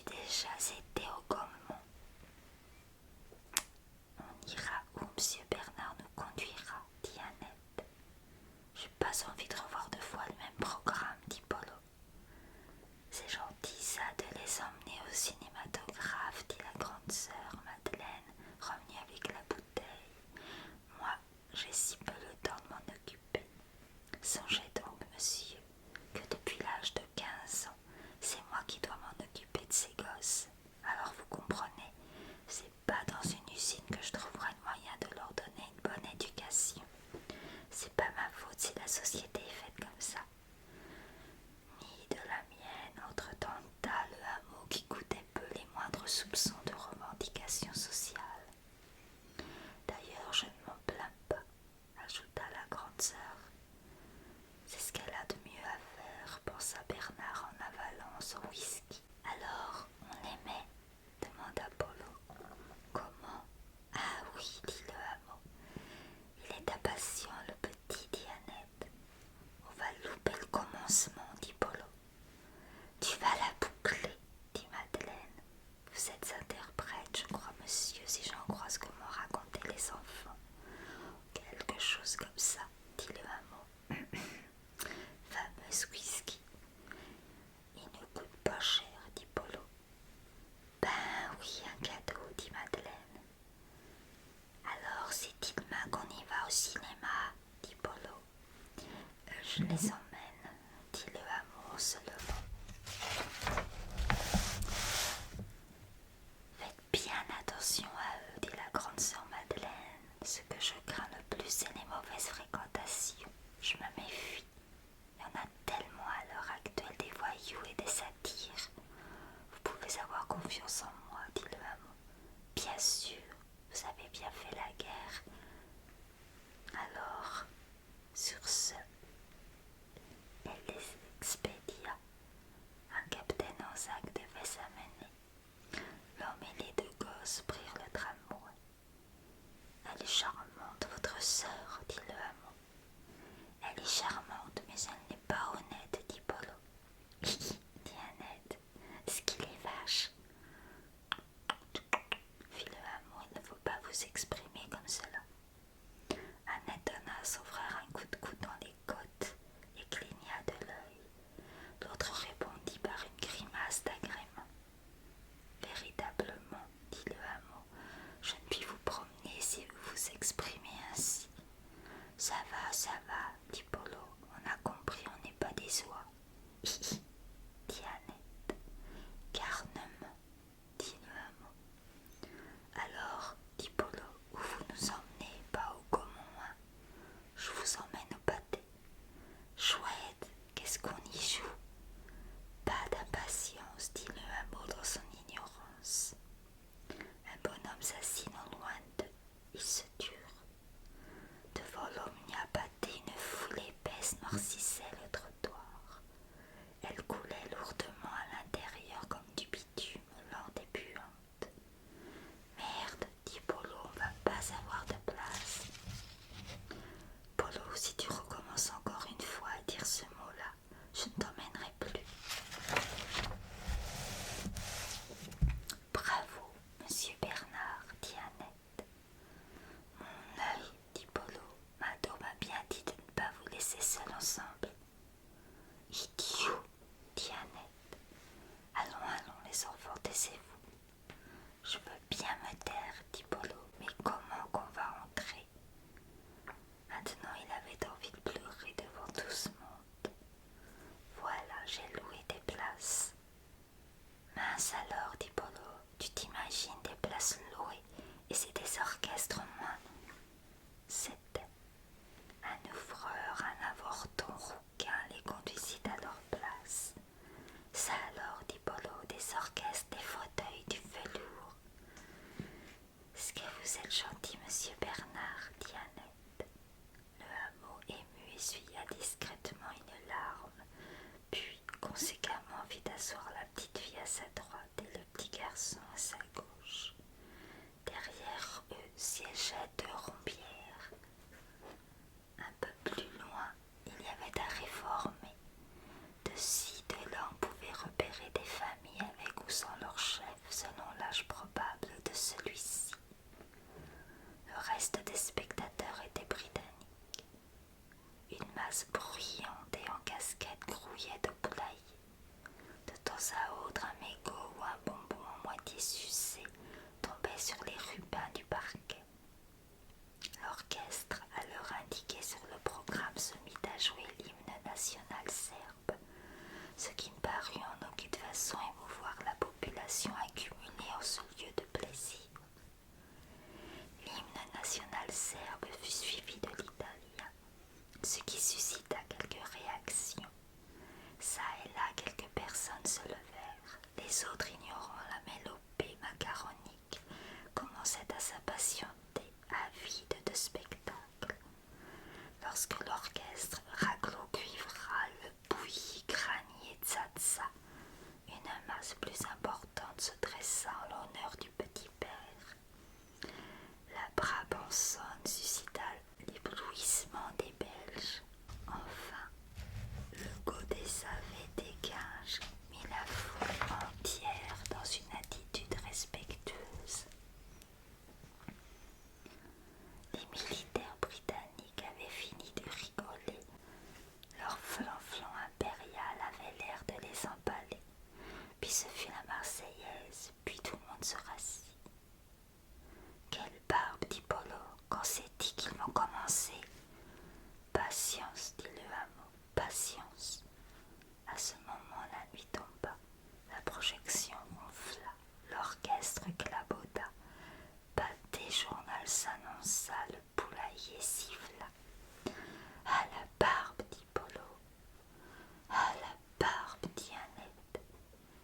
déjà été au Gaumont. On ira où monsieur Bernard nous conduira, dit Annette. J'ai pas envie de revoir deux fois le même programme, dit Polo. C'est gentil ça de les emmener au cinématographe, dit la grande sœur Madeleine, revenue avec la bouteille. Moi, j'ai si peu le temps de m'en occuper. Songez donc, monsieur, que depuis l'âge de 15 ans, c'est moi qui dois m'en occuper de ces gosses. Alors vous comprenez, c'est pas dans une usine que je trouverai le moyen de leur donner une bonne éducation. C'est pas ma faute si la société est faite comme ça. Ni de la mienne, entre-temps-là, le hameau qui goûtait peu les moindres soupçons de revendication sociale. D'ailleurs, je ne m'en plains pas, ajouta la grande sœur. C'est ce qu'elle a de mieux à faire, pensa Bernard en avalant son whisky. Alors, on aimait, demanda Polo. Comment? Ah oui, dit le hameau. Il est impatient, le petit, dit Annette. On va louper le commencement, dit Polo. Tu vas la boucler, dit Madeleine. Vous êtes interprète, je crois, monsieur, si j'en crois ce que m'ont raconté les enfants. Quelque chose comme ça, dit le hameau. Fameux whisky. Il ne coûte pas cher, dit Polo. Ben oui, un cadeau, dit Madeleine. Alors c'est demain qu'on y va au cinéma, dit Polo. Je les emmène, dit le hameau en se levant. Faites bien attention à eux, dit la grande sœur Madeleine. Ce que je crains le plus, c'est les mauvaises fréquentations. Je me méfie. Il y en a tellement à l'heure actuelle des voyous et des satires. Vous pouvez avoir confiance en moi, dit le hameau. Bien sûr, vous avez bien fait la guerre. Alors, sur ce, elle les expédia. Un capitaine en sac devait s'amener. L'homme et les deux gosses prirent le tramway. Elle est charmante, votre sœur, dit le hameau. Elle est charmante, mais elle n'est pas honnête, dit Polo. Hi, dit Annette, ce qu'il est vache. Fit le hameau, il ne faut pas vous exprimer comme cela. Annette donna à son frère un coup de coude dans les côtes et cligna de l'œil. L'autre répondit par une grimace d'agrément. Véritablement, dit le hameau, je ne puis vous promener si vous vous exprimez ainsi. Ça va, dit Polo, on a compris, on n'est pas des oies. Hi, dit Annette. Garnement, dit le hameau. Alors, dit Polo, où vous nous emmenez, pas au Gaumont, hein? Je vous emmène au pâté. Chouette, qu'est-ce qu'on y joue? Pas d'impatience, dit le hameau dans son ignorance. Un bonhomme s'assit non loin d'eux, il se dure. Devant l'omnia pâté, une foule épaisse noircissait le trottoir. Elle coulait lourdement à l'intérieur comme du bitume lente et puante. Merde, dit Polo, on va pas avoir de place. Polo, si tu recommences encore une fois à dire ce mot-là, je ne t'emmènerai plus. Bravo, monsieur Bernard, dit Annette. Mon œil, dit Polo, Mado m'a bien dit de ne pas vous laisser seuls ensemble. Idiot, dit Annette. Allons, les enfants, taisez-vous. Je veux bien me taire, dit Polo, mais comment qu'on va entrer? Maintenant, il avait envie de pleurer devant tout ce monde. Voilà, j'ai loué des places. Mince alors, dit Polo, tu t'imagines des places louées et c'est des orchestres moindres. C'était un ouvreur, un avorton rouquin les conduisit à leur place. Ça alors, dit Polo, des orchestres, des fauteuils, du velours. Est-ce que vous êtes gentil, monsieur Bernard, dit Annette. Le hameau ému essuya discrètement une larme, puis conséquemment fit asseoir la petite fille à sa droite et le petit garçon à sa gauche. Derrière eux siégeaient deux rombières. Un peu plus loin, il y avait un réformé. De ci, de là, on pouvait repérer des familles avec ou sans leurs sur les rubans du parquet. L'orchestre, à l'heure indiquée sur le programme, se mit à jouer l'hymne national serbe, ce qui ne parut en aucune façon émouvoir la population accumulée en ce lieu de plaisir. L'hymne national serbe fut suivi de l'italien, ce qui suscita quelques réactions. Ça et là, quelques personnes se levèrent. Les autres, ignorant la mélopée macaronique, commençaient à s'impatienter, avides de spectacle. Lorsque l'orchestre raglo-cuivral, bouilli, granier, tsatsa, une masse plus importante se dressa en l'honneur du petit père. La Brabançonne suscita l'éblouissement des Belges. Enfin, le godet savé des Guinges mit la foule entière dans une attitude respectueuse. Les militaires britanniques avaient fini de rigoler. Leur flanflan impérial avait l'air de les empaler. Puis ce fut la Marseillaise, puis tout le monde se rassit. Quelle barbe, dit Polo, quand c'est dit qu'ils vont commencer. Patience, dit le hameau, patience. À ce moment, la nuit tomba, la projection ronfla, l'orchestre clabauda, Pâté Journal s'annonça, le poulailler siffla. À la barbe, dit Polo. À la barbe, dit Annette.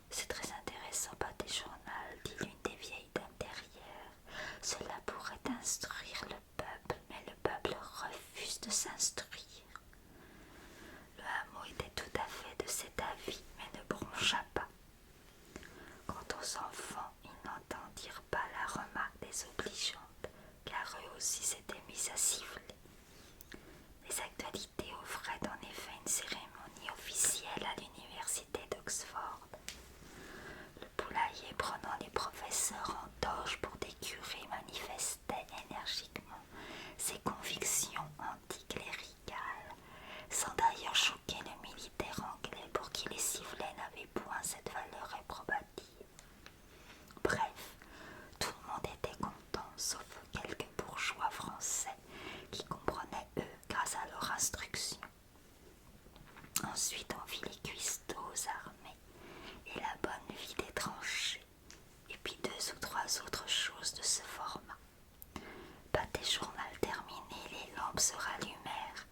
C'est très intéressant, Pâté Journal, dit l'une des vieilles dames derrière. Cela pourrait instruire le peuple, mais le peuple refuse de s'instruire. Le hameau était tout à fait de cet avis, mais ne broncha pas. Quant aux enfants, ils n'entendirent pas la remarque désobligeante, car eux aussi s'étaient mis à siffler. Les actualités offraient en effet une cérémonie officielle à l'université d'Oxford. Le poulailler, prenant les professeurs en doge pour des curés, manifestait énergiquement ses convictions anticléricales, sans d'ailleurs choquer le militaire anglais pour qui les sifflets n'avaient point cette valeur réprobative. Bref, tout le monde était content, sauf quelques bourgeois français qui comprenaient, eux, grâce à leur instruction. Ensuite, on vit les cuistots armés et la bonne vie des tranchées, et puis 2 ou 3 autres choses de ce format. Pâté Journal terminé, les lampes se rallumèrent,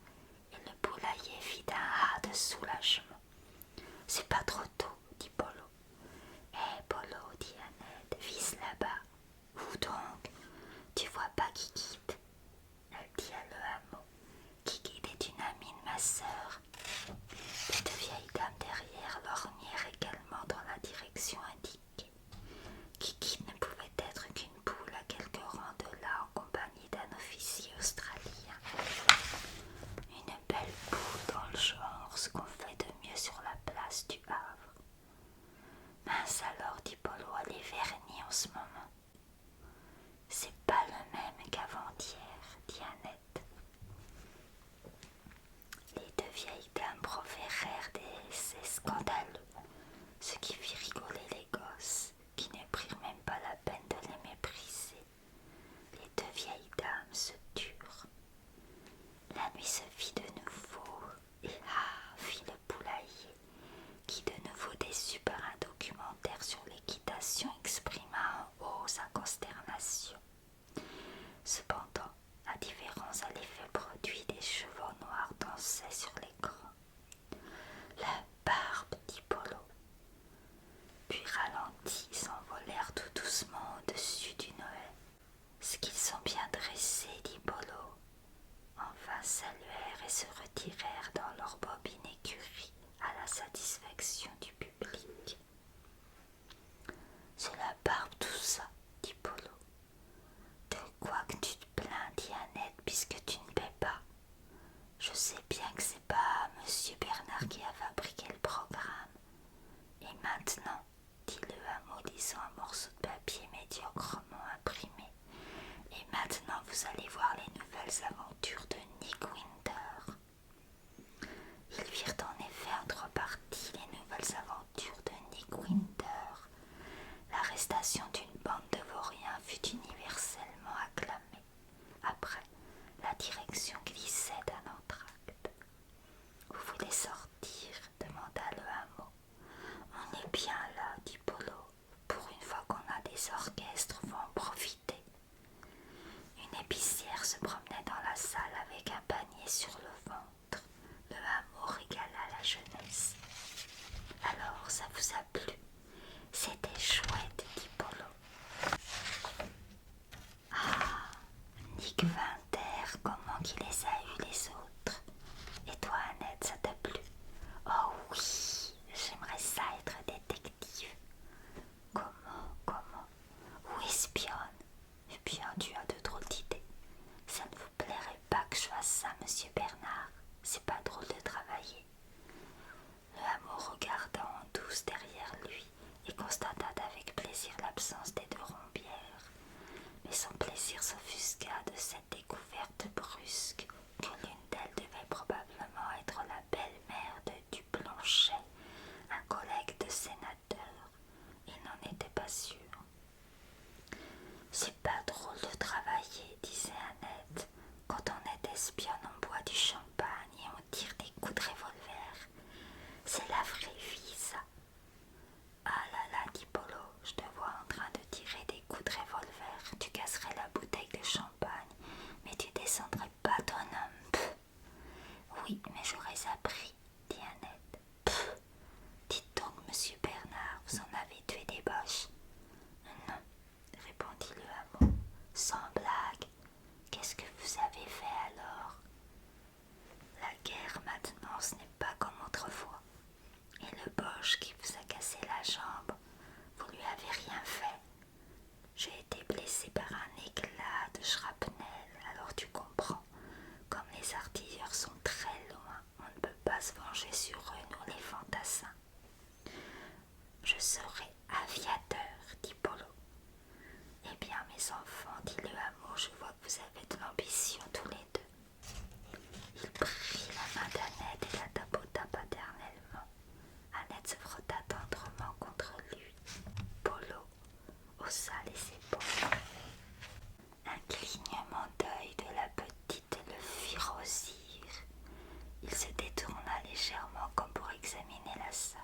et le poulailler fit un ah de soulagement. C'est pas trop tôt, dit Polo. Polo, dit Annette, vise là-bas. Où donc? Tu vois pas Kikit? Elle dit à le hameau. Kikit est une amie de ma sœur. Les 2 vieilles dames derrière lorgnèrent également dans la direction indiquée. Kikit ne pouvait être qu'une poule à quelques rangs de là en compagnie d'un officier australien. Une belle poule dans le genre, ce qu'on fait de mieux sur la place du Havre. Mince alors, dit Polo, elle est vernie en ce moment. C'est pas le même qu'avant-hier, dit Annette. Les 2 vieilles dames proférèrent des essais scandaleux, ce qui fit rigoler les gosses, qui ne prirent même pas la peine de les mépriser. Les 2 vieilles dames se turent. La nuit se fit de nouveau, et fit le poulailler, qui de nouveau déçu par un documentaire sur l'équitation exprima en haut sa consternation. Cependant, à différence à l'effet produit, des chevaux noirs dansaient sur l'écran. La barbe, dit Polo. Puis ralentis, s'envolèrent tout doucement au-dessus du Noël. Ce qu'ils sont bien dressés, dit Polo. Enfin saluèrent et se retirèrent dans leur bobine écurie à la satisfaction du public. C'est la barbe tout ça, dit Polo. De quoi que tu te plains, dit Annette, puisque tu ne paies pas. Je sais bien que c'est pas Monsieur Bernard qui a fabriqué le programme. Et maintenant, dit le hameau, lisant un morceau de papier médiocrement imprimé, et maintenant vous allez voir les nouvelles aventures de Nick Winter. Ils virent en effet en 3 parties les nouvelles aventures de Nick Winter. L'arrestation d'une bande de vauriens fut une sûr. C'est pas drôle de travailler, disait Annette. Quand on est espionne, on boit du champagne et on tire des coups de revolver. C'est la vraie vie, ça. Ah là là, dit Polo, je te vois en train de tirer des coups de revolver. Tu casserais la bouteille de champagne, mais tu descendrais pas ton homme. Pff. Oui, mais j'aurais appris, dit Annette. Pff. Dites donc, monsieur Bernard, vous en avez tué des boches? Non, répondit le hameau, sans blague. Qu'est-ce que vous avez fait alors? La guerre maintenant, ce n'est pas comme autrefois. Et le boche qui vous a cassé la jambe, vous lui avez rien fait. J'ai été blessé par un éclat de shrapnel, alors tu comprends. Comme les artilleurs sont très loin, on ne peut pas se venger sur eux, nous les fantassins. Je serai aviateur, dit Polo. Eh bien, mes enfants, dit le hameau, je vois que vous avez de l'ambition tous les deux. Il prit la main d'Annette et la tapota paternellement. Annette se frotta tendrement contre lui. Polo haussa les épaules. Un clignement d'œil de la petite le fit rosir. Il se détourna légèrement comme pour examiner la salle.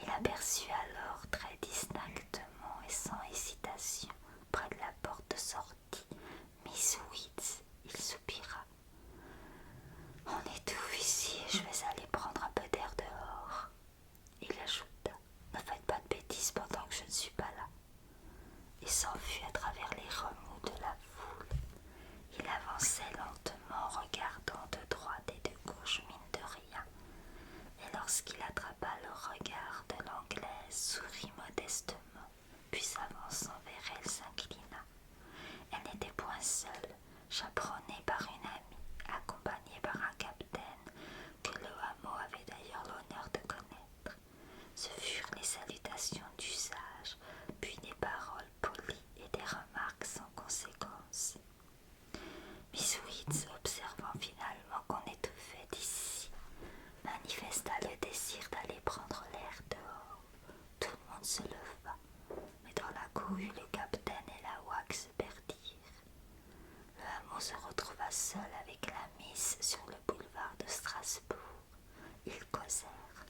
Il aperçut alors très distinctement et sans hésitation, près de la porte de sortie, Miss Witz. Il soupira. On est tout ici et je vais aller prendre un peu d'air dehors. Il ajouta, ne faites pas de bêtises pendant que je ne suis pas là. Il s'enfuit à travers les remous de la foule. Il avançait lentement, regardant de droite et de gauche, mine de rien. Et lorsqu'il attrapa le regard de l'Anglaise, sourit modestement, puis s'avançant vers elle, s'inclina. Elle n'était point seule, chaperonnée par une amie, accompagnée par un capitaine que le hameau avait d'ailleurs l'honneur de connaître. Ce furent les salutations d'usage, puis des paroles polies et des remarques sans conséquence. Miss Witz, observant finalement qu'on étouffait d'ici, manifesta le désir d'aller prendre l'air dehors. Tout le monde se leva, mais dans la cohue, le capitaine et la Wag se perdirent. Le hameau se retrouva seul avec la miss sur le boulevard de Strasbourg. Ils causèrent.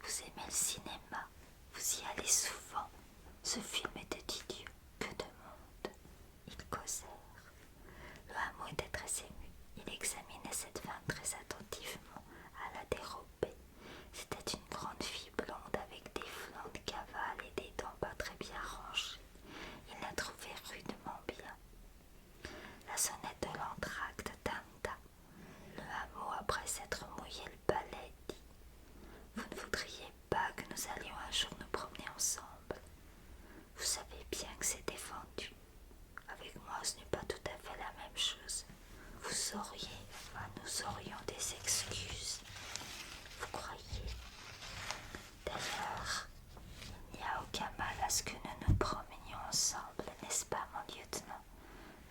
Vous aimez le cinéma, vous y allez souvent. Ce film était idiot, que de monde. Ils causèrent. Le hameau était très ému. Il examinait cette femme très attentivement, à la dérobée. C'était une grande fille blonde avec des flancs de cavale et des dents pas très bien rangées. Il la trouvait rudement bien. La sonnette de l'entracte tinta. Le hameau, après s'être mouillé le balai, dit « Vous ne voudriez pas que nous allions un jour nous promener ensemble? Vous savez bien que c'est défendu. Avec moi, ce n'est pas tout à fait la même chose. Vous auriez, nous aurions des excuses. Vous croyez? D'ailleurs, il n'y a aucun mal à ce que nous nous promenions ensemble, n'est-ce pas, mon lieutenant?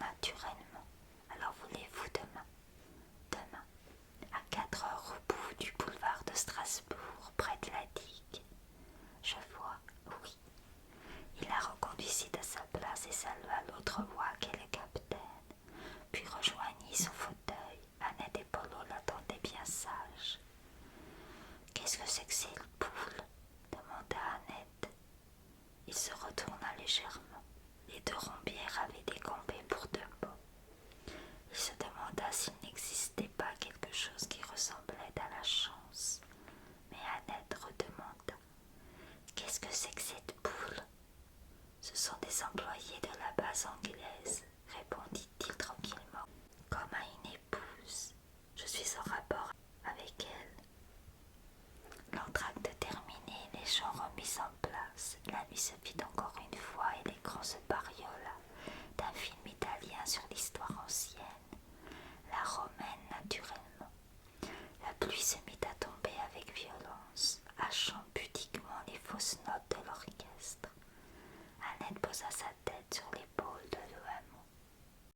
Naturellement. Alors voulez-vous demain? Demain, à 4 heures au bout du boulevard de Strasbourg, près de la digue. Je vois, oui. Il la reconduisit à sa place et salua l'autre voix qu'est le capitaine, puis rejoignit son fauteuil. Annette et Polo l'attendaient bien sages. « Qu'est-ce que c'est que ces poules ?» demanda Annette. Il se retourna légèrement. Les deux rombières avaient décompé pour deux mots. Il se demanda s'il n'existait pas quelque chose qui ressemblait à la chance. Mais Annette redemanda. « Qu'est-ce que c'est que cette poule ?» « Ce sont des employés de la base anglaise, répondit-il